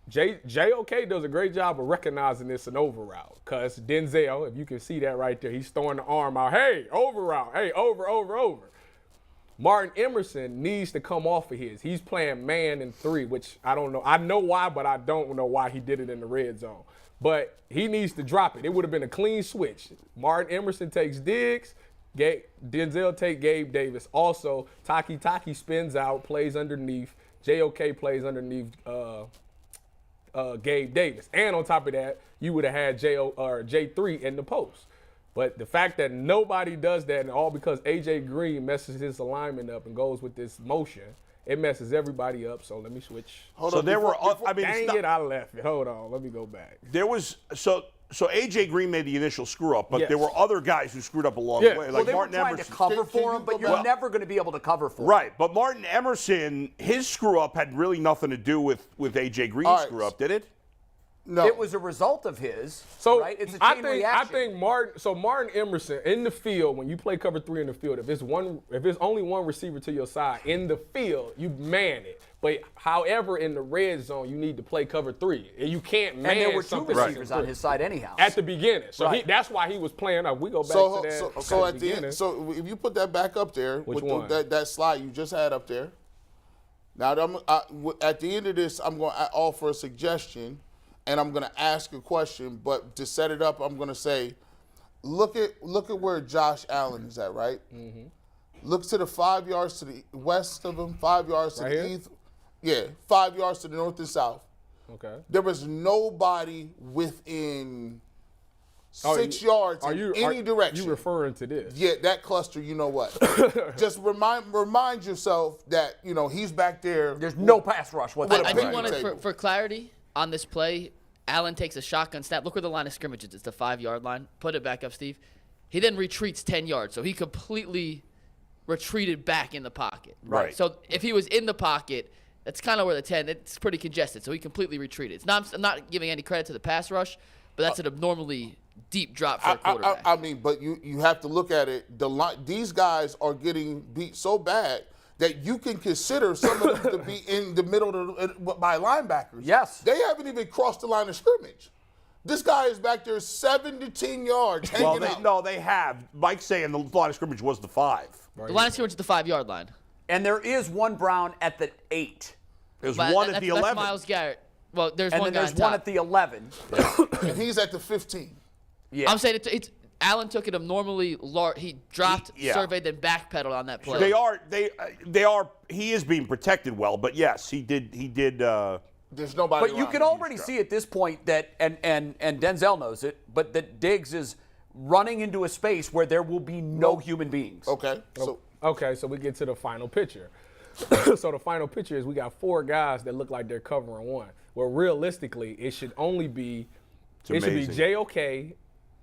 JOK does a great job of recognizing this an over route because Denzel, if you can see that right there, he's throwing the arm out. Hey, over route. Hey, over. Martin Emerson needs to come off of his. He's playing man in 3, which I don't know. I know why, but I don't know why he did it in the red zone. But he needs to drop it. It would have been a clean switch. Martin Emerson takes Diggs. Denzel take Gabe Davis. Also, Taki spins out, plays underneath. JOK plays underneath Gabe Davis. And on top of that, you would have had J3 in the post. But the fact that nobody does that, and all because AJ Green messes his alignment up and goes with this motion, it messes everybody up. So let me switch. Dang it, I left it. Hold on, let me go back. There was so AJ Green made the initial screw up, but Yes. there were other guys who screwed up along the way, Well, like they Martin were trying Emerson. to cover Can for you him, but go you're back? never going to be able to cover for him. Right, but Martin Emerson, his screw up had really nothing to do with AJ Green's All right. screw up, did it? No. It was a result of his. So right? It's a I chain think reaction. Martin Emerson in the field, when you play cover 3 in the field, if it's only one receiver to your side in the field, you man it. But however, in the red zone, you need to play cover 3. You can't man And there were two something receivers second on his side anyhow. at the beginning. So Right. that's why he was playing up. We go back So to that. so at at the end, so if you put that back up there Which with one? that slide you just had up there. Now at the end of this, I'm going to offer a suggestion, and I'm going to ask a question. But to set it up, I'm going to say, look at where Josh Allen is at, right? Mm-hmm. Look to the 5 yards to the west of him, 5 yards to Right the here? east. Yeah, 5 yards to the north and south. Okay. There was nobody within 6 yards in any direction. You referring to this? Yeah, that cluster, you know what? Just remind yourself that, he's back there. There's no pass rush whatsoever. I do want to, for clarity, on this play, Allen takes a shotgun snap. Look where the line of scrimmage is. It's the 5-yard line. Put it back up, Steve. He then retreats 10 yards. So he completely retreated back in the pocket. Right. So if he was in the pocket, that's kind of where the 10, it's pretty congested. So he completely retreated. I'm not giving any credit to the pass rush, but that's an abnormally deep drop for a quarterback. I mean, but you have to look at it. These guys are getting beat so bad that you can consider some of them to be in the middle by linebackers. Yes. They haven't even crossed the line of scrimmage. This guy is back there 7 to 10 yards hanging out. No, they have. Mike's saying the line of scrimmage was the 5. Right. The line of scrimmage is the 5-yard line. And there is one Brown at the 8. There's one at the 11. That's Myles Garrett. Well, there's and one then guy there's one at the 11. And he's at the 15. Yeah. I'm saying it's Allen took it abnormally large. He dropped, surveyed, then backpedaled on that play. They are. He is being protected well, but yes, he did. There's nobody. But you can already see at this point that, and Denzel knows it, but that Diggs is running into a space where there will be no human beings. Okay. So we get to the final picture. So the final picture is we got 4 guys that look like they're covering one. Well, realistically, it should only be should be JOK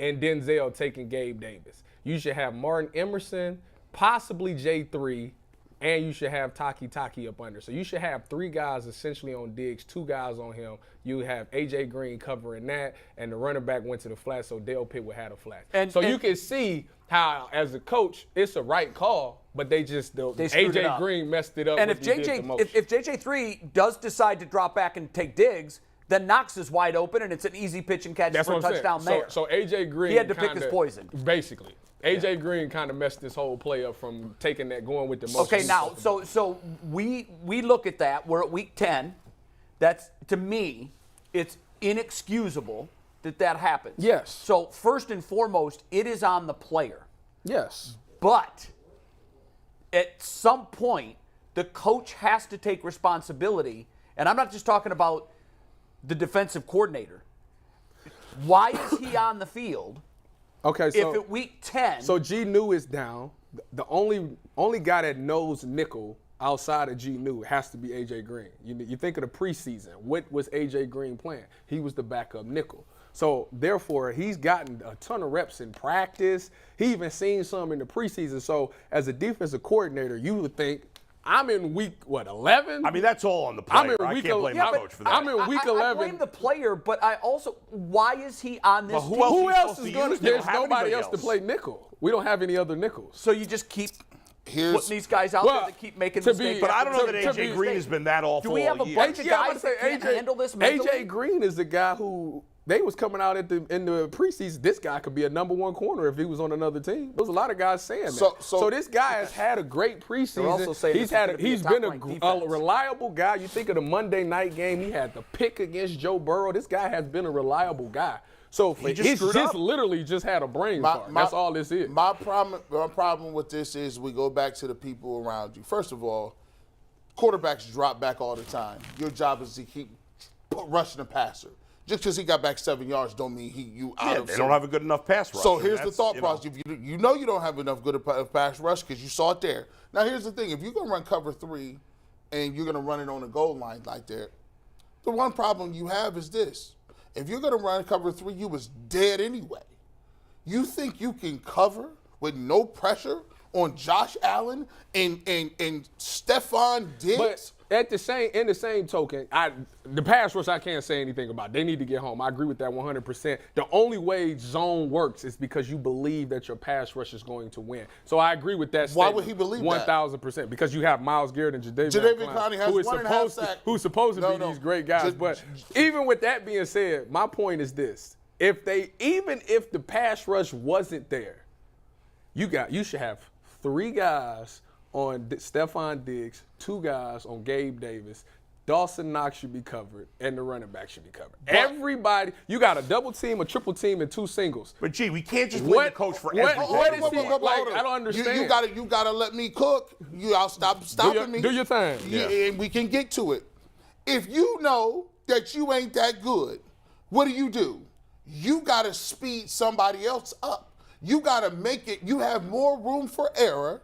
and Denzel taking Gabe Davis. You should have Martin Emerson, possibly J3, and you should have Taki up under. So you should have 3 guys essentially on Diggs, 2 guys on him. You have A.J. Green covering that, and the running back went to the flat, so Dale Pitt would have a flat. You can see how, as a coach, it's a right call, but they A.J. Green messed it up. And if JJ3 does decide to drop back and take Diggs, then Knox is wide open, and it's an easy pitch and catch for a touchdown there. So A.J. Green, he had to pick his poison. Basically. A.J. Green kind of messed this whole play up from taking that, going with the most. Okay, now, so we look at that. We're at week 10. That's, to me, it's inexcusable that happens. Yes. So first and foremost, it is on the player. Yes. But at some point, the coach has to take responsibility. And I'm not just talking about the defensive coordinator. Why is he on the field? Okay, so if at week 10. So G New is down. The only guy that knows nickel outside of G New has to be AJ Green. You think of the preseason. What was AJ Green playing? He was the backup nickel. So therefore, he's gotten a ton of reps in practice. He even seen some in the preseason. So as a defensive coordinator, you would think, I'm in week 11? I mean, that's all on the player. I can't blame the coach for that. I'm in week 11. I blame the player, but I also, why is he on this team? Who else is going to? There's nobody else to play nickel. We don't have any other nickels. So you just keep putting these guys out there that keep making mistakes. But I don't know that A.J. Green has been that awful. Do we have a bunch of guys that can't handle this mentally? A.J. Green is the guy who they was coming out in the preseason. This guy could be a number 1 corner if he was on another team. There's a lot of guys saying that. So this guy has had a great preseason. He's been a reliable guy. You think of the Monday night game, he had the pick against Joe Burrow. This guy has been a reliable guy. So he's just literally just had a brain fart. That's all this is. My problem with this is we go back to the people around you. First of all, quarterbacks drop back all the time. Your job is to keep rushing the passer. Just because he got back 7 yards don't mean you out of they don't have a good enough pass rush. So here's the thought process. You know you don't have enough good pass rush because you saw it there. Now here's the thing. If you're going to run cover 3 and you're going to run it on the goal line like that, the one problem you have is this. If you're going to run cover 3, you was dead anyway. You think you can cover with no pressure on Josh Allen and Stephon Diggs? But in the same token, the pass rush I can't say anything about. They need to get home. I agree with that 100%. The only way zone works is because you believe that your pass rush is going to win. So I agree with that statement. Why would he believe 1,000%? Because you have Myles Garrett and Jadeveon Clowney has 1.5 sacks. Who's supposed to be these great guys. But even with that being said, my point is this. Even if the pass rush wasn't there, you should have 3 guys on Stephon Diggs, 2 guys on Gabe Davis. Dawson Knox should be covered, and the running back should be covered. Everybody, you got a double team, a triple team, and 2 singles. But gee, we can't just blame the coach for everything. I don't understand. You gotta let me cook. I'll stop stopping me. Do your thing. And we can get to it. If you know that you ain't that good, what do? you got to speed somebody else up. You got to make it, you have more room for error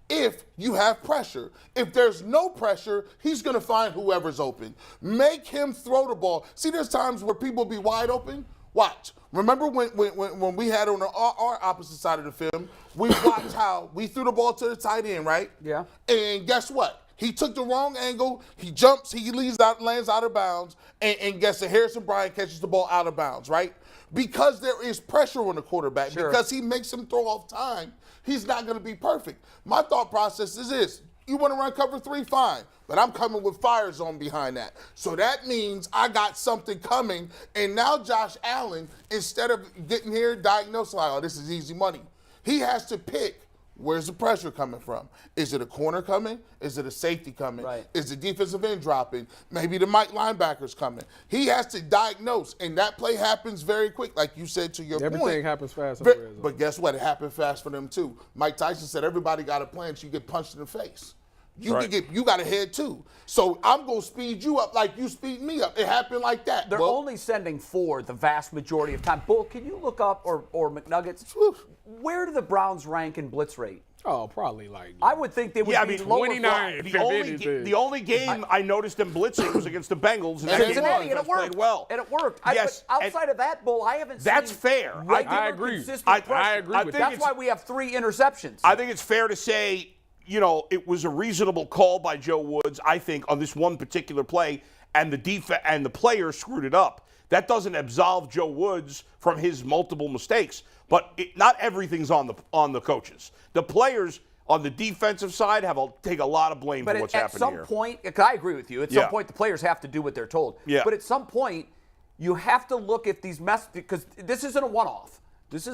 if you have pressure. If there's no pressure, he's going to find whoever's open. Make him throw the ball. See, there's times where people be wide open. Watch. Remember when we had on our opposite side of the film, we watched how we threw the ball to the tight end, right? Yeah. And guess what? He took the wrong angle. He jumps. He lands out of bounds. And guess what? Harrison Bryant catches the ball out of bounds, right? Because there is pressure on the quarterback. Sure. Because he makes him throw off time. He's not going to be perfect. My thought process is this. You want to run cover 3, fine. But I'm coming with fire zone behind that. So that means I got something coming. And now Josh Allen, instead of getting here diagnosed like, oh, this is easy money, he has to pick, where's the pressure coming from? Is it a corner coming? Is it a safety coming? Right. Is the defensive end dropping? Maybe the Mike linebacker's coming. He has to diagnose, and that play happens very quick, like you said to your point. Everything happens fast. On the red zone. But guess what? It happened fast for them too. Mike Tyson said everybody got a plan so you get punched in the face. You got a head too. So I'm going to speed you up like you speed me up. It happened like that. They're only sending 4 the vast majority of time. Bull, can you look up, or McNuggets, where do the Browns rank in blitz rate? Oh, probably like. I would think they would be lower. 29. The only game I noticed them blitzing was against the Bengals, and that Cincinnati, game and it worked. played well. And it worked. Yes, but outside of that, Bull, I haven't seen. That's fair. regular, I agree. consistent I pressure. agree with That's that. why we have 3 interceptions. I think it's fair to say, it was a reasonable call by Joe Woods, I think, on this one particular play, and the defense and the player screwed it up. That doesn't absolve Joe Woods from his multiple mistakes, but not everything's on the coaches. The players on the defensive side take a lot of blame for what's happened here. But at some point, I agree with you. At some point, the players have to do what they're told. Yeah. But at some point, you have to look at these because this isn't a one-off.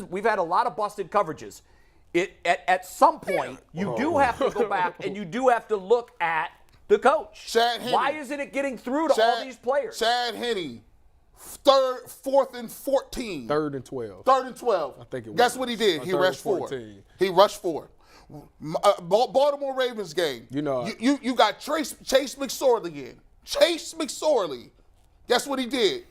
We've had a lot of busted coverages. At some point, you do have to go back and you do have to look at the coach. Chad Henne. Why isn't it getting through to all these players? Chad Henne, 4th and 14. 3rd and 12. 3rd and 12. I think it was. Guess what he did? He rushed 4. He rushed 4. Baltimore Ravens game. You got Chase McSorley in. Chase McSorley. Guess what he did?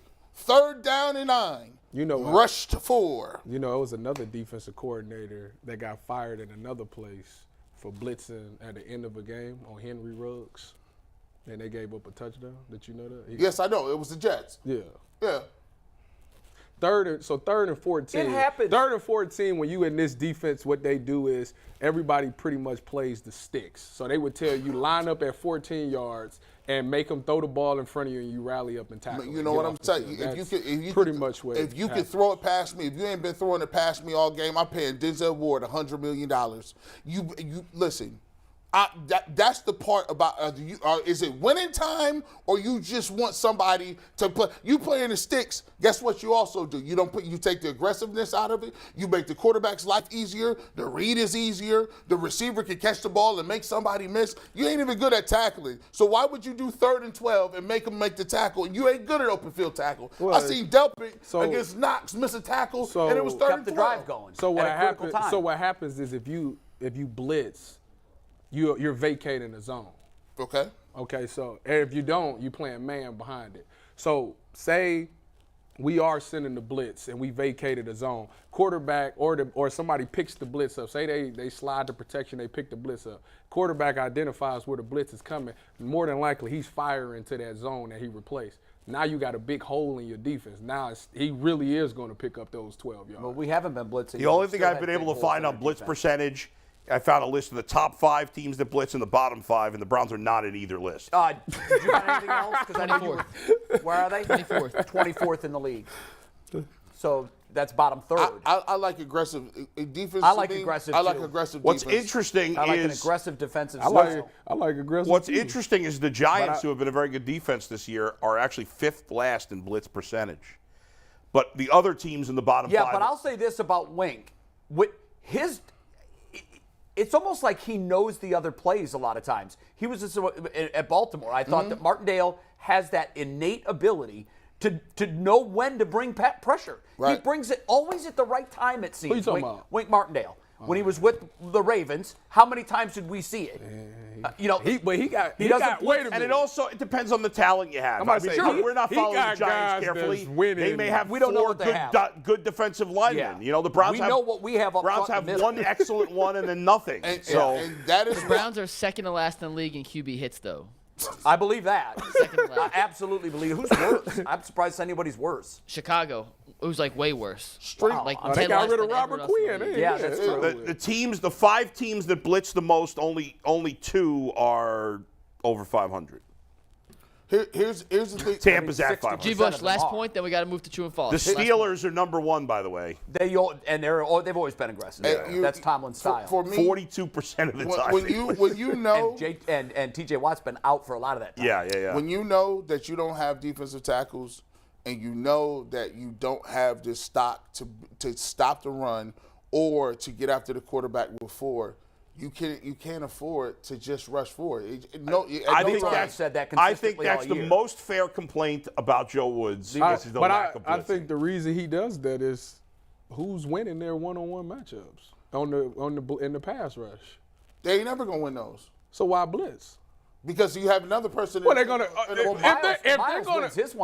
3rd down and 9. Rushed 4. It was another defensive coordinator that got fired in another place for blitzing at the end of a game on Henry Ruggs, and they gave up a touchdown. Did you know that? Yes, I know. It was the Jets. Yeah. Yeah. 3rd and 14. It happens. 3rd and 14, when you in this defense, what they do is everybody pretty much plays the sticks. So they would tell you line up at 14 yards and make them throw the ball in front of you, and you rally up and tackle. You know what I'm saying? If you could throw it past me, if you ain't been throwing it past me all game, I'm paying Denzel Ward $100 million. You listen. That's the part about is it winning time, or you just want somebody to play? You playing the sticks. Guess what you also do? You take the aggressiveness out of it. You make the quarterback's life easier. The read is easier. The receiver can catch the ball and make somebody miss. You ain't even good at tackling. So why would you do 3rd and 12 and make them make the tackle? You ain't good at open field tackle. I seen Delpit against Knox miss a tackle, and it was 3rd and 12. The drive going. So what happens is if you blitz, you're vacating the zone. Okay. Okay, so if you don't, you playing man behind it. So say we are sending the blitz and we vacated the zone. Quarterback or somebody picks the blitz up. Say they slide the protection, they pick the blitz up. Quarterback identifies where the blitz is coming. More than likely, he's firing to that zone that he replaced. Now you got a big hole in your defense. Now he really is going to pick up those 12 yards. Well, we haven't been blitzing. The only thing I've been able to find on blitz percentage, I found a list of the top 5 teams that blitz and the bottom 5, and the Browns are not in either list. Did you find anything else? 24th. Where are they? 24th. 24th in the league. So that's bottom 3rd. I like aggressive defense. I like aggressive, I like too. aggressive What's defense. interesting I like is an aggressive defensive I like aggressive. What's too. interesting is the Giants, who have been a very good defense this year, are actually 5th last in blitz percentage. But the other teams in the bottom 5. Yeah, but I'll say this about Wink. It's almost like he knows the other plays a lot of times. He was at Baltimore. I thought that Martindale has that innate ability to know when to bring pressure. Right. He brings it always at the right time, it seems. Who you talking about? Wink Martindale. when he was with the Ravens. How many times did we see it? He got doesn't wait a minute. And it depends on the talent you have. I'm about to say, we're not he following the got Giants guys carefully. that's winning. They may have We don't know four what they have. good defensive linemen. Yeah. You know, the Browns We know what we have up Browns front in have the one middle. excellent one and then nothing. And that is The Browns are second to last in the league in QB hits, though. I believe that. Second to I last. absolutely believe it. Who's worse? I'm surprised anybody's worse. Chicago, it was like way worse. Street. Like they 10 got less rid of than Robert everyone else in the Quinn. league. Yeah, that's true. The 5 teams that blitz the most, only 2 are over 500. Here's the thing. Tampa's at 60%. 500. G. of Bush, them last are. point, then we got to move to true and false. The Last point. Steelers are number 1, by the way. They've always been aggressive. That's Tomlin's style. For me, 42% of the time. when you know and TJ Watt's been out for a lot of that time. Yeah. when you know that you don't have defensive tackles and you know that you don't have the stock to stop the run or to get after the quarterback before, you can't afford to just rush forward. I think said that I think consistently that's all the year. most fair complaint about Joe Woods. Is the lack of I blitzing. think the reason he does that is who's winning their one-on-one matchups in the pass rush. they ain't never gonna win those So why blitz? because you have another person. Well, they're gonna Miles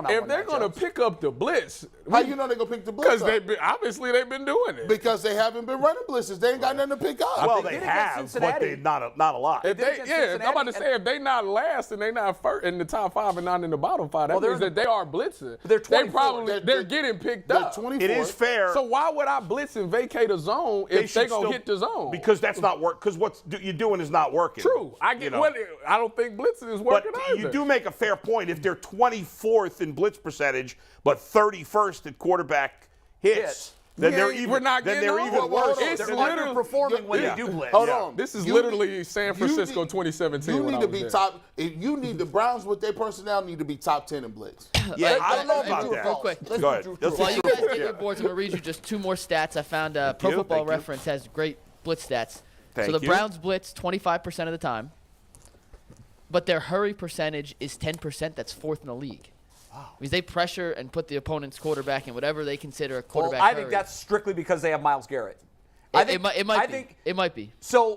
if they're gonna pick up the blitz. How you know they gonna pick the blitz? Because up? obviously they've been doing it. Because they haven't been running blitzes. They ain't got nothing to pick up. well, They they did against have, but Cincinnati. they not a lot. If did they, against I'm about to Cincinnati, say if they not last and they not first in the top 5 and not in the bottom 5, that Well, means that they are blitzing. They're They 24. probably they're getting picked They're up. 24. It is fair. So why would I blitz and vacate a zone if they should gonna still- hit the zone? Because that's not work. Because what you're doing is not working. True, I get You know. what I don't think blitzing is But working either. you do make a fair point. If they're 24th in blitz percentage, but 31st at quarterback hits, then they're even. we're not then getting they're on. even worse. It's They're literally- underperforming when Yeah. they do blitz. Hold on. This is You literally need- San you Francisco need- 2017. You when need I to was be there. top. You need the Browns with their personnel need to be top 10 in blitz. Yeah, I don't know Let's about do it that. real quick. Let's Go do ahead. Drew Let's Drew. While do you Drew guys Brees. get your boards, I'm going to read you just 2 more stats. I found Pro you, Football thank you. Reference has great blitz stats. Thank so the you. Browns blitz 25% of the time, but their hurry percentage is 10%. That's 4th in the league. Because they pressure and put the opponent's quarterback in whatever they consider a Well, quarterback I hurry. think that's strictly because they have Myles Garrett. It might be. So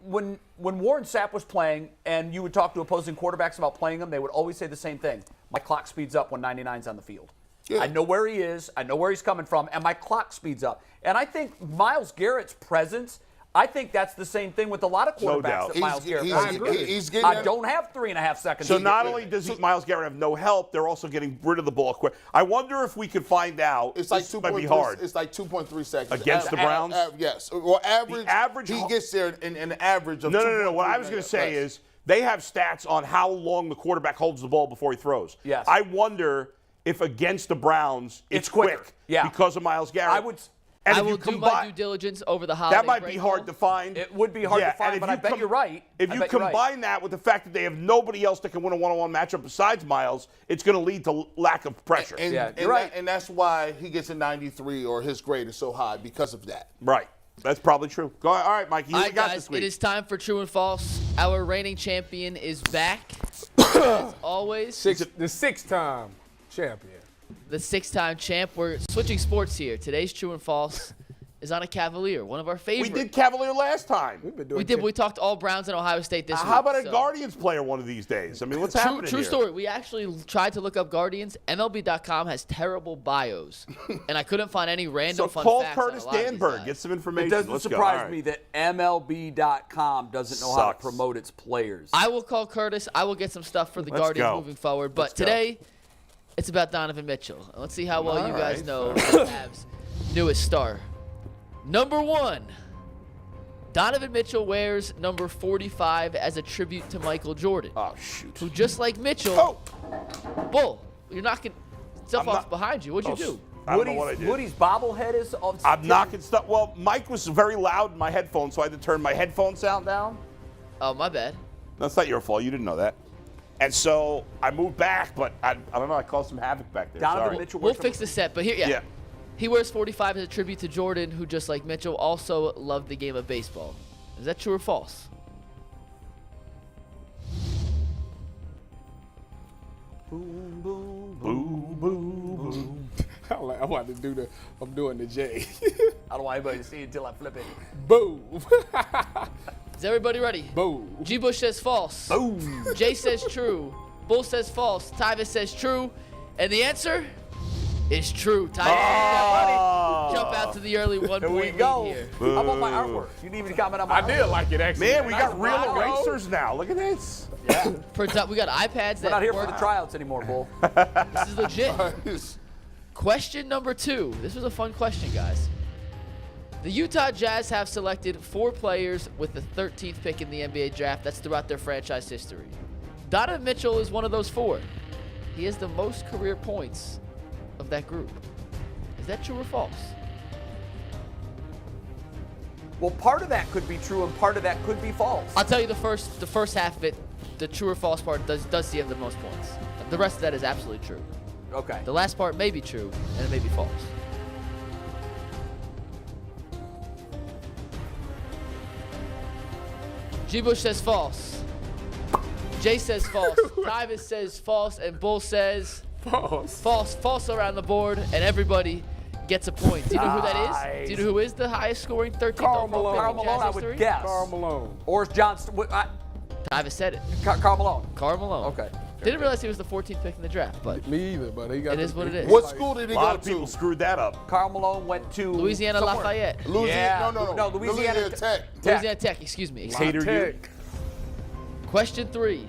when Warren Sapp was playing, and you would talk to opposing quarterbacks about playing him, they would always say the same thing: my clock speeds up when 99's on the field. Yeah. I know where he is, I know where he's coming from, and my clock speeds up. And I think Myles Garrett's presence. I think that's the same thing with a lot of quarterbacks doubt. that Myles Garrett. He's getting. I don't have 3.5 seconds. So to not get only rid. does Myles Garrett have no help, they're also getting rid of the ball quick. I wonder if we could find out. It's like this 2.3. might be hard. It's like 2.3 seconds Against the Browns? Yes. Or average. average- He gets there in an average of. No. What 2.3 I was going to say minutes. is they have stats on how long the quarterback holds the ball before he throws. Yes. I wonder if against the Browns it's quicker. quick. Yeah. Because of Myles Garrett. I would. And I if will you do my due combine, diligence over the holiday that might break be hard though. to find. It would be hard to and find, if but I bet you're right. If I you bet you're right. combine that with the fact that they have nobody else that can win a one-on-one matchup besides Myles, it's going to lead to lack of pressure. And, Yeah, and you're right. and that's why he gets a 93 or his grade is so high because of that. Right. That's probably true. Go ahead. All right, Mikey. Who All we right, got guys, this week? it is time for True and False. Our reigning champion is back, as always. the 6-time champion. The 6-time champ. We're switching sports here. Today's True and False is on a Cavalier, one of our We favorites. did Cavalier last time. We've been doing We did. We talked all Browns and Ohio State this week. How about a so- Guardians player one of these days? I mean, what's happening True here? story. We actually tried to look up Guardians. MLB.com has terrible bios, and I couldn't find any random So fun call facts on Curtis a lot of these Danberg. guys. Get some It information. doesn't Let's go. surprise All right. me that MLB.com doesn't know how to Sucks. promote its players. I will call Curtis. I will get some stuff for the Let's Guardians go. moving forward. But Let's go. today, it's about Donovan Mitchell. Let's see how well All you guys right. know the Cavs' newest star. Number 1, Donovan Mitchell wears number 45 as a tribute to Michael Jordan, Oh, shoot. who just like Mitchell. Oh! Bull, you're knocking stuff I'm off not- behind you. What'd you Oh, do? I don't know what I did. Woody's bobblehead is. I'm knocking stuff. Well, Mike was very loud in my headphones, so I had to turn my headphone sound down. Oh, my bad. That's not your fault. You didn't know that. And so I moved back, but I don't know. I caused some havoc back there. Donovan Sorry. Mitchell We'll wears fix the set, but here, Yeah. He wears 45 as a tribute to Jordan, who, just like Mitchell, also loved the game of baseball. Is that true or false? Boo, boo, boo. I laugh. about to do I'm doing the J. I don't want anybody to see it until I flip it. Boom. Is everybody ready? Boom. G. Bush says false. Boom. Jay says true. Bull says false. Tyvis says true. And the answer is true. Tyvis, jump out to the early 1 Here point we go. lead here. How about my artwork? You didn't even comment on my I did like it, actually. Man, we got real Wow. erasers now. Look at this. Yeah. We got iPads We're that not here for work. the tryouts anymore, Bull. This is legit. Question number 2. This was a fun question, guys. The Utah Jazz have selected 4 players with the 13th pick in the NBA draft. That's throughout their franchise history. Donovan Mitchell is one of those 4. He has the most career points of that group. Is that true or false? Well, part of that could be true and part of that could be false. I'll tell you the first half of it, the true or false part does he have the most points. The rest of that is absolutely true. Okay. The last part may be true and it may be false. G. Bush says false. Jay says false. Tyvis says false, and Bull says False. false. False around the board, and everybody gets a point. Do you know who that is? Do you know who is the highest scoring 13th Karl overall Malone. pick in Jazz I history? would guess. Karl Malone. Or is John Tyvis said it. Karl Malone? Karl Malone. Okay. Didn't realize he was the 14th pick in the draft, but Me either, but he got. It is what it is. What school did he A lot go of people to? screwed that up. Karl Malone went to Louisiana somewhere. Lafayette. Louisiana, Yeah. no, Louisiana Tech. Louisiana Tech, excuse me. Hater you. Tech. Question 3.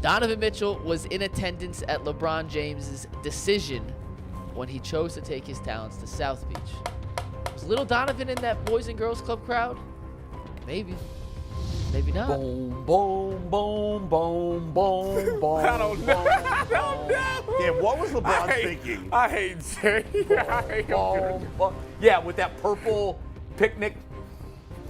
Donovan Mitchell was in attendance at LeBron James's decision when he chose to take his talents to South Beach. Was little Donovan in that Boys and Girls Club crowd? Maybe. Maybe not. Boom, boom, boom, boom, boom, boom. I don't know. I don't know. Damn, what was LeBron thinking? I hate Jay. I hate him. Boom, boom. Yeah, with that purple picnic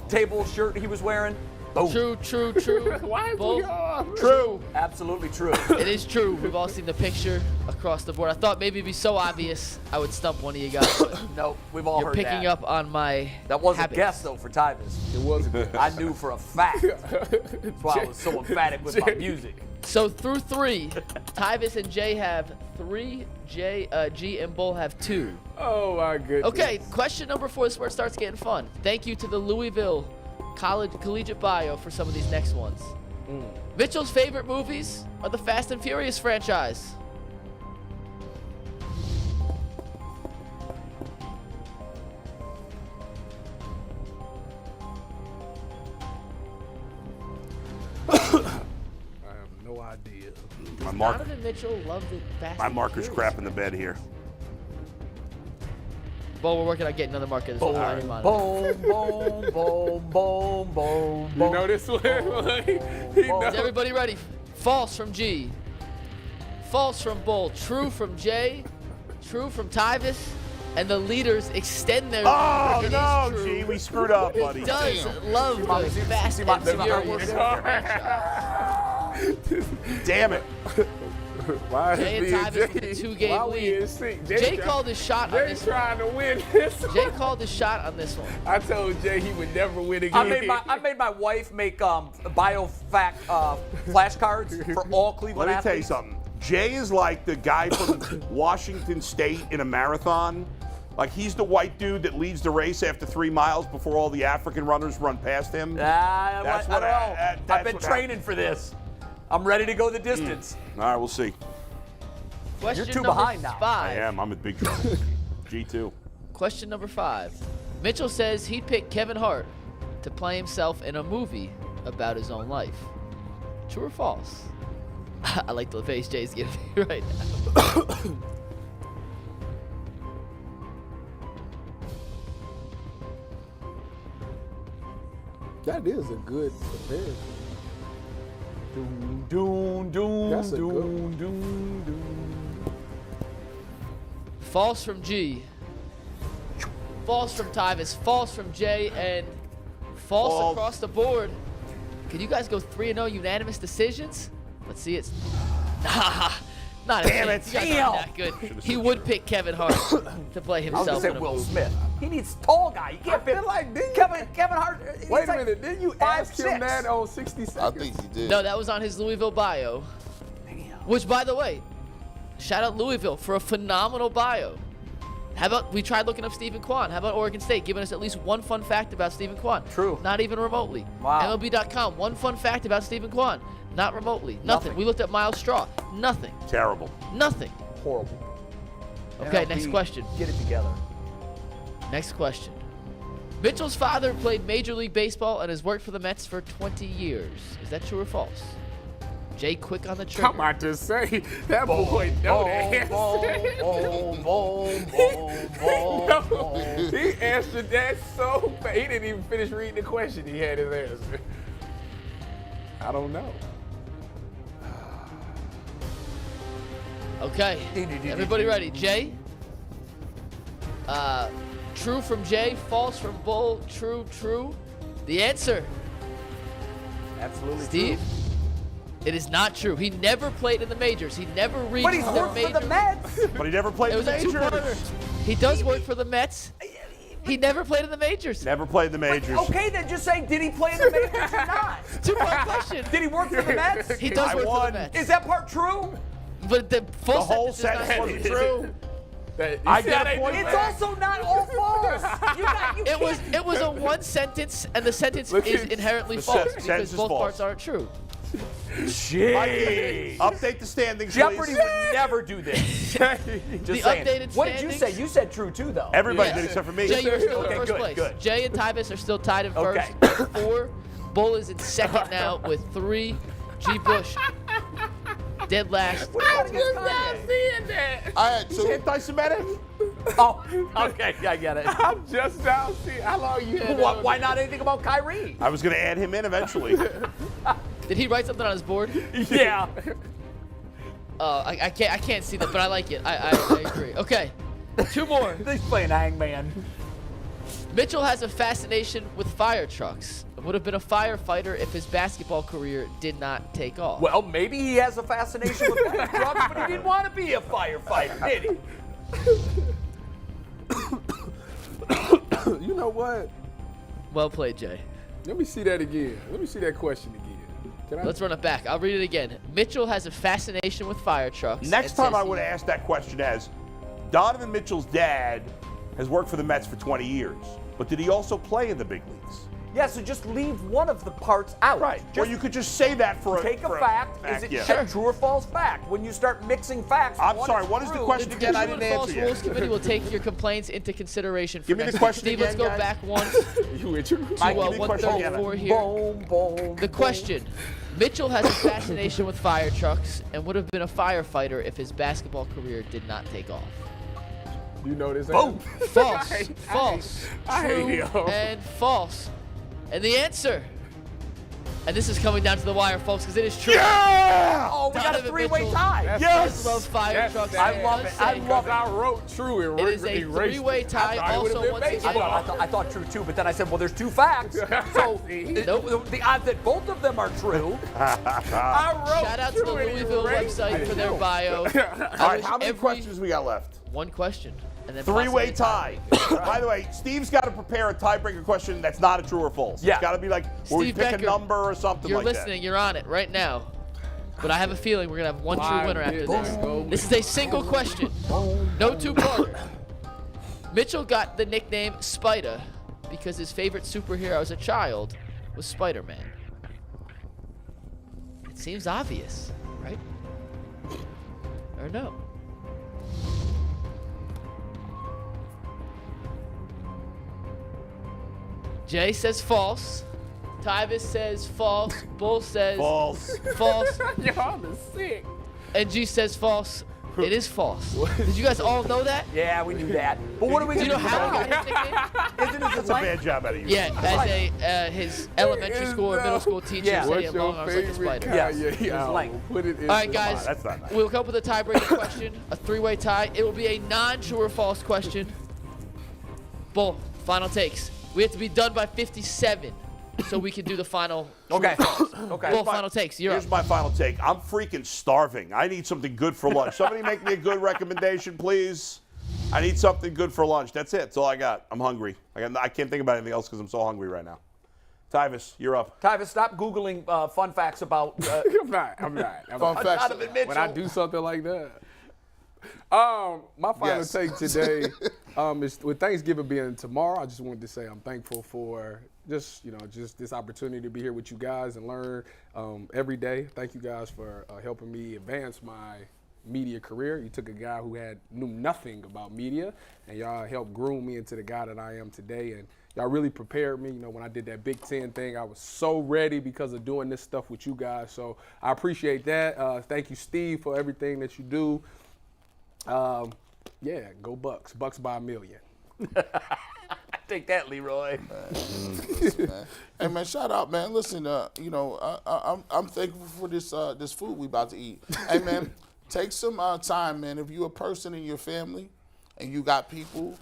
table shirt he was wearing. Boom. True, true, true. Why is Bull? we on? True. Absolutely true. It is true. We've all seen the picture across the board. I thought maybe it'd be so obvious I would stump one of you guys. But No, we've all you're heard picking that. up on my That was habits. a guess, though, for Tyvis. It was a good. I knew for a fact. That's why I was so emphatic with my music. So through 3, Tyvis and Jay have 3. G and Bull have 2. Oh my goodness. Okay, question number 4 is where it starts getting fun. Thank you to the Louisville Collegiate Bio for some of these next ones. Mitchell's favorite movies are the Fast and Furious franchise. I have no idea. Donovan Mitchell loved it. Fast My and marker's Furious. crap in the bed here. Bull, we're working on getting another marker. This Boom, one. boom, boom, boom, boom, boom, You know this one? He Is knows. everybody ready? False from G. False from Bull. True from Jay. True from Tyvis. And the leaders extend their Oh, lead. It is no, true. G, we screwed up, buddy. He does love the Fast see and my Furious artwork? franchise. Damn it. Why is Jay and me and Tyvis with Jay- a 2-game why we lead. in sync? Jay called his shot on Jay this one. trying to win this one. Jay called his shot on this one. I told Jay he would never win again. I made my wife make biofact flashcards for all Cleveland Let me tell you athletes. something. Jay is like the guy from Washington State in a marathon. Like, he's the white dude that leads the race after 3 miles before all the African runners run past him. I That's don't what know. that's I've been what training for this. I'm ready to go the distance. All right, we'll see. Question You're 2 number behind now. 5. I am. I'm in big trouble. G2. Question number 5. Mitchell says he picked Kevin Hart to play himself in a movie about his own life. True or false? I like the face Jay's giving me right now. That is a good comparison. Doom, doom, doom, That's a good doom, one. doom, doom. False from G. False from Tyvis. False from Jay. And false False. across the board. Can you guys go 3-0 unanimous decisions? Let's see it. Nah, not a Damn chance. it, You guys damn. aren't that good. He would pick Kevin Hart to play I was himself gonna in say a Will movie. Smith. He needs tall guy. You can't fit like, didn't Kevin Hart. he's Wait a like minute, didn't you 5'6". ask him that on 60 I Seconds? think he did. No, that was on his Louisville bio. Which, by the way, Shout out Louisville for a phenomenal bio. How about we tried looking up Stephen Kwan? How about Oregon State giving us at least one fun fact about Stephen Kwan? True. Not even remotely. Wow. MLB.com, one fun fact about Stephen Kwan. Not remotely. Nothing. We looked at Miles Straw. Nothing. Terrible. Nothing. Horrible. Okay, MLB, next question. Get it together. Next question. Mitchell's father played Major League Baseball and has worked for the Mets for 20 years. Is that true or false? Jay, quick on the trigger. I'm about to say that boy know that answer. No, he answered that so fast. He didn't even finish reading the question. He had his answer. I don't know. Okay. Everybody ready? Jay? True from Jay, false from Bull, true. The answer. Absolutely Steve? true. It is not true. He never played in the majors. He never reached But he's the worked major. for the Mets. But he never played It in the was a majors. two-parter. He does work for the Mets. He never played in the majors. Never played in the majors. Okay, then just say, did he play in the majors or not? Two-part question. Did he work for the Mets? He does I work for won. the Mets. Is that part true? But the full The whole sentence sentence is not true. wasn't true. I get a point. It's also not all false. You It was a one sentence, and the sentence is inherently The false sentence because is both false. parts aren't true. Mikey, update the standings, Jeopardy please. would never do this. Just The saying. updated What did you say? standings? You said true too, though. Everybody Yeah. did except for me. Jay, you're still in Okay, first good, place. good. Jay and Tyvus are still tied in first Okay. with 4. Bull is in second now with 3. G. Bush dead last. I'm just not seeing that. I had Is two. anti-Semitic? Oh, okay, I get it. I'm just now seeing. How long you had that? Why not anything about Kyrie? I was going to add him in eventually. Did he write something on his board? Yeah. I can't see that, but I like it. I agree. Okay, 2 more. He's playing Hangman. Mitchell has a fascination with fire trucks. Would have been a firefighter if his basketball career did not take off. Well, maybe he has a fascination with fire trucks, but he didn't want to be a firefighter, did he? You know what? Well played, Jay. Let me see that again. Let me see that question again. Can I? Let's run it back. I'll read it again. Mitchell has a fascination with fire trucks. Next and time says I would have asked that question as, Donovan Mitchell's dad has worked for the Mets for 20 years, but did he also play in the big leagues? Yeah, so just leave one of the parts out. Right. Or you could just say that for Take for a fact. Is it yeah. a true or false fact? When you start mixing facts, I'm one sorry, is what is the true. question The again? I True didn't and False answer Rules yet. Committee will take your complaints into consideration for Give me the next question week. Steve, let's again, go guys. back once You introduced Mike, to give me the question again. 134 here. Boom, boom. The question. Mitchell has a fascination with fire trucks and would have been a firefighter if his basketball career did not take off. You know this. Boom. False. False. I hate True him. and false. And the answer. And this is coming down to the wire, folks, because it is true. Yeah! Oh, we got a Donovan three-way Mitchell. tie. That's- Does love fire trucks. I love it. I love it. I wrote true and It is a erased three-way it. tie. I thought it would've Also, been once again, baseball. I thought true too, but then I said, well, there's 2 facts. So the odds that both of them are true. I wrote shout out to the true and Louisville erased website it. for their bio. All right, how many questions we got left? One question. And then Three-way possibly tie. By the way, Steve's got to prepare a tiebreaker question that's not a true or false. Yeah. It's got to be like where we Steve pick Becker, a number or something You're like listening. You're on it right now. But I have a feeling we're going to have one true winner after this. Boom. This is a single question. No two-parter. Mitchell got the nickname Spider because his favorite superhero as a child was Spider-Man. It seems obvious, right? Or no? Jay says false. Tyvis says false. Bull says that. False. false. Y'all are sick. And G says false. It is false. Did you guys all know that? Yeah, we knew that. But what are we Do going you to know do? how he got his nickname? Isn't it That's just a like bad job out of you. Yeah, as his elementary school or middle school teacher Yeah. said What's he had your long arms like a favorite spider. Yes, Kanye it's album? length. Put it in All right, the- guys. That's not nice. We'll come up with a tiebreaker question, a 3-way tie. It will be a non-true or false question. Bull, final takes. We have to be done by 57 so we can do the final. Okay. Okay. Bull, final takes. You're Here's up. my final take. I'm freaking starving. I need something good for lunch. Somebody make me a good recommendation, please. I need something good for lunch. That's it. That's all I got. I'm hungry. I can't think about anything else because I'm so hungry right now. Tyvis, you're up. Tyvis, stop Googling fun facts about I'm not. Fun facts. Donovan Mitchell. When I do something like that. My final Yes. take today is with Thanksgiving being tomorrow. I just wanted to say I'm thankful for just this opportunity to be here with you guys and learn every day. Thank you guys for helping me advance my media career. You took a guy who knew nothing about media, and y'all helped groom me into the guy that I am today. And y'all really prepared me. When I did that Big Ten thing, I was so ready because of doing this stuff with you guys. So I appreciate that. Thank you, Steve, for everything that you do. Yeah, go Bucks. Bucks by a million. Take that, Leroy. Man. Hey man, shout out, man. Listen, I'm thankful for this food we about to eat. Hey man, take some time, man. If you're a person in your family and you got people,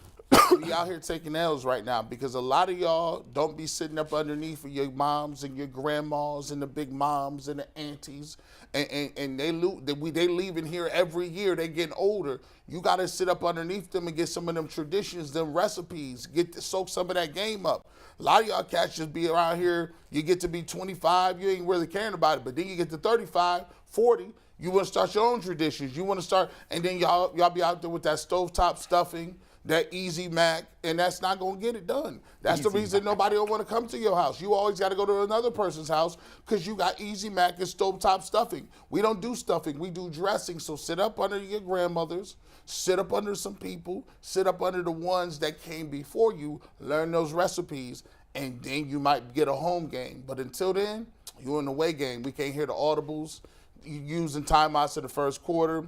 be out here taking L's right now, because a lot of y'all don't be sitting up underneath of your moms and your grandmas and the big moms and the aunties, and they leaving here every year. They getting older. You got to sit up underneath them and get some of them traditions, them recipes, soak some of that game up. A lot of y'all cats just be around here. You get to be 25, you ain't really caring about it, but then you get to 35, 40. You want to start your own traditions. You want to start, and then y'all be out there with that stovetop stuffing, that Easy Mac, and that's not going to get it done. That's the reason nobody will want to come to your house. You always got to go to another person's house because you got Easy Mac and stovetop stuffing. We don't do stuffing. We do dressing. So sit up under your grandmothers, sit up under some people, sit up under the ones that came before you, learn those recipes, and then you might get a home game. But until then, you're in the away game. We can't hear the audibles. You using timeouts in the first quarter.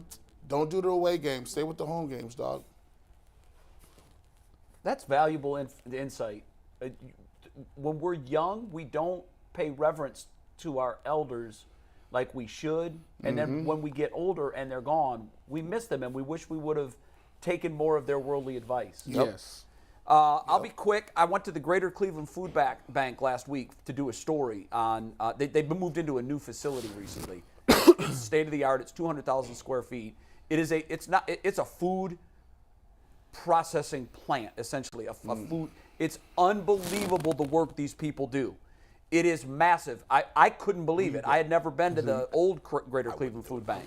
Don't do the away game. Stay with the home games, dog. That's valuable insight. When we're young, we don't pay reverence to our elders like we should. And then when we get older and they're gone, we miss them and we wish we would have taken more of their worldly advice. Yes. I'll be quick. I went to the Greater Cleveland Food Bank last week to do a story on, they've moved into a new facility recently. It's state of the art. It's 200,000 square feet. It's a food processing plant, essentially, a food. It's unbelievable the work these people do. It is massive. I couldn't believe it. I had never been to the old Greater Cleveland Food Bank.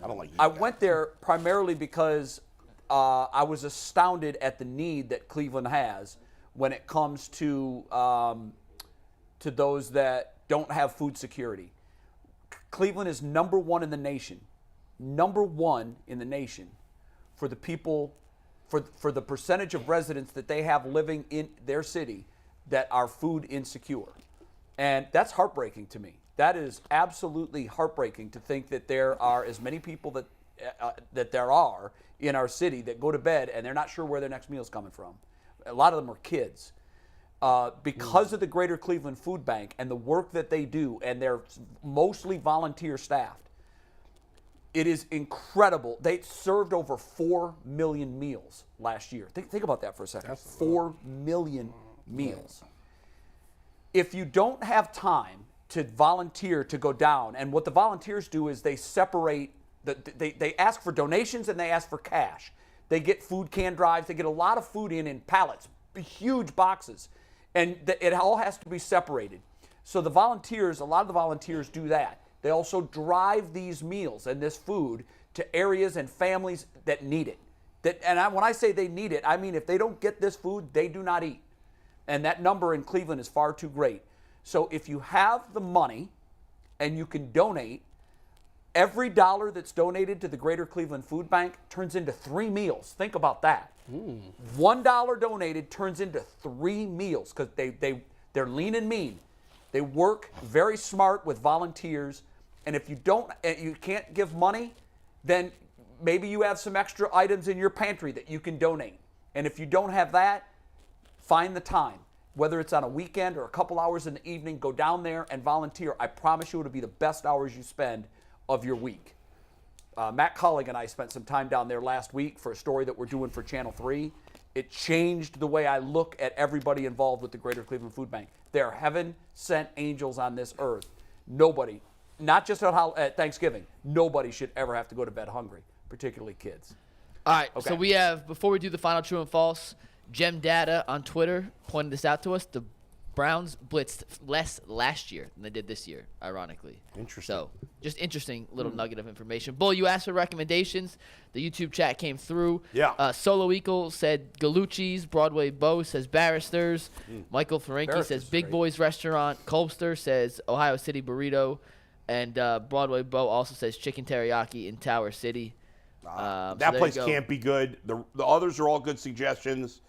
I don't like I went there primarily because I was astounded at the need that Cleveland has when it comes to those that don't have food security. Cleveland is number one in the nation for the people, for the percentage of residents that they have living in their city that are food insecure. And that's heartbreaking to me. That is absolutely heartbreaking to think that there are as many people that there are in our city that go to bed and they're not sure where their next meal is coming from. A lot of them are kids. Because of the Greater Cleveland Food Bank and the work that they do, and they're mostly volunteer staffed, it is incredible. They served over 4 million meals last year. Think about that for a second. That's 4 million meals. If you don't have time to volunteer to go down, and what the volunteers do is they separate, they ask for donations and they ask for cash. They get food can drives. They get a lot of food in pallets, huge boxes, and it all has to be separated. So a lot of the volunteers do that. They also drive these meals and this food to areas and families that need it. When I say they need it, I mean if they don't get this food, they do not eat. And that number in Cleveland is far too great. So if you have the money and you can donate, every dollar that's donated to the Greater Cleveland Food Bank turns into 3 meals. Think about that. $1 donated turns into 3 meals because they're lean and mean. They work very smart with volunteers. And if you can't give money, then maybe you have some extra items in your pantry that you can donate. And if you don't have that, find the time. Whether it's on a weekend or a couple hours in the evening, go down there and volunteer. I promise you it'll be the best hours you spend of your week. Matt Colling and I spent some time down there last week for a story that we're doing for Channel 3. It changed the way I look at everybody involved with the Greater Cleveland Food Bank. They're heaven-sent angels on this earth. Nobody, not just at Thanksgiving, nobody should ever have to go to bed hungry, particularly kids. All right, Okay. so we have, before we do the final true and false, Gem Data on Twitter pointed this out to us. The Browns blitzed less last year than they did this year, ironically. Interesting. So, just interesting little nugget of information. Bull, you asked for recommendations. The YouTube chat came through. Yeah. Solo Eagle said Galucci's. Broadway Bo says Barristers. Michael Ferenki Barristers says is Big great. Boys Restaurant. Colbster says Ohio City Burrito. And Broadway Bo also says Chicken Teriyaki in Tower City. So That there you place go. can't be good. The others are all good suggestions.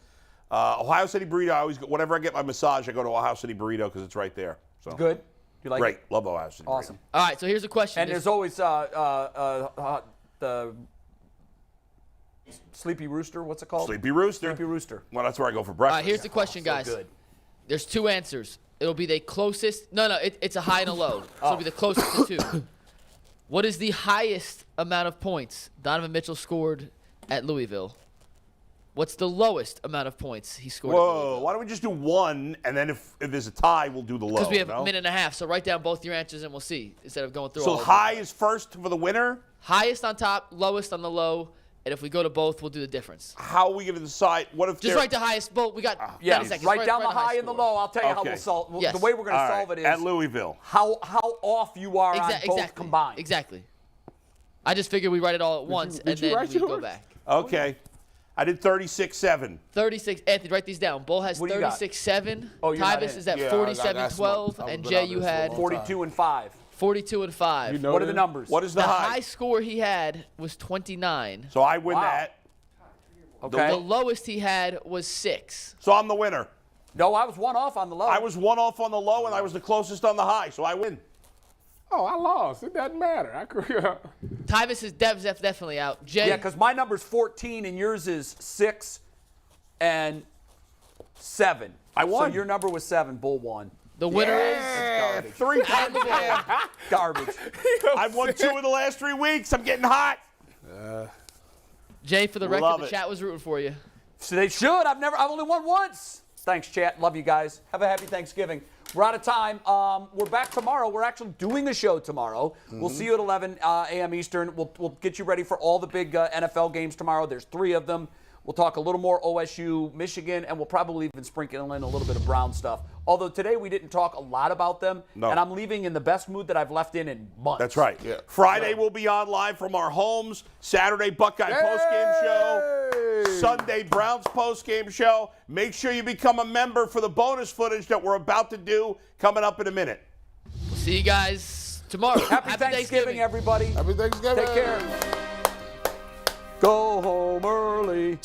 Ohio City Burrito, I always go, whenever I get my massage, I go to Ohio City Burrito because it's right there. So Good. You like great. it? Love Ohio City Awesome. Burrito. All right, so here's a question. And there's always the Sleepy Rooster. What's it called? Sleepy Rooster. Sleepy Rooster. Well, that's where I go for All breakfast. right, here's the question, guys. Good. There's two answers. It'll be the closest. No, it's a high and a low. So it'll be the closest to two. What is the highest amount of points Donovan Mitchell scored at Louisville? What's the lowest amount of points he scored at Whoa, Louisville? why don't we just do one, and then if there's a tie, we'll do the low. Because we have no? a minute and a half, so write down both your answers and we'll see instead of going through all So of them. high is first for the winner? Highest on top, lowest on the low, and if we go to both, we'll do the difference. How are we going to decide? What if Just they're- write the highest. Both. We got 30 Yeah, seconds. write down the high and the score. low. I'll tell you how Okay. we'll solve. Yes. The way we're going to All right, solve it is at Louisville. how off you are on both Exactly. combined. Exactly. I just figured we write it all at once did and you then write we go yours? back. Okay. I did 36-7. 36. Anthony, write these down. Bull has What do you got? 36-7. Oh, you're not Tyvus in. is at Yeah, I 47-12, got and smoked. Jay, I've you been out had this for a long 42 and 5. 42-5. You know What are the this? numbers? What is the The high? high score he had was 29. So I win Wow. that. Okay. The lowest he had was 6. So I'm the winner. No, I was one off on the low. I was one off on the low, and I was the closest on the high, so I win. Oh, I lost. It doesn't matter. Tyvus is definitely out. Jay, Yeah, because my number's 14 and yours is 6 and 7. I won. So your number was 7. Bull won. the winner is Garbage. 3 times. Garbage. I've won 2 in the last 3 weeks. I'm getting hot. Jay. For the record, Love the it. chat was rooting for you. So they should. I've only won once. Thanks, chat. Love you guys. Have a happy Thanksgiving. We're out of time. We're back tomorrow. We're actually doing a show tomorrow. We'll see you at 11 a.m. Eastern. We'll get you ready for all the big NFL games tomorrow. There's 3 of them. We'll talk a little more OSU, Michigan, and we'll probably even sprinkle in a little bit of Brown stuff. Although today we didn't talk a lot about them, No. and I'm leaving in the best mood that I've left in months. That's right. Yeah. Friday we'll be on live from our homes. Saturday Buckeye postgame show. Sunday Browns postgame show. Make sure you become a member for the bonus footage that we're about to do coming up in a minute. We'll see you guys tomorrow. Happy Thanksgiving, everybody. Happy Thanksgiving. Take care. Go home early.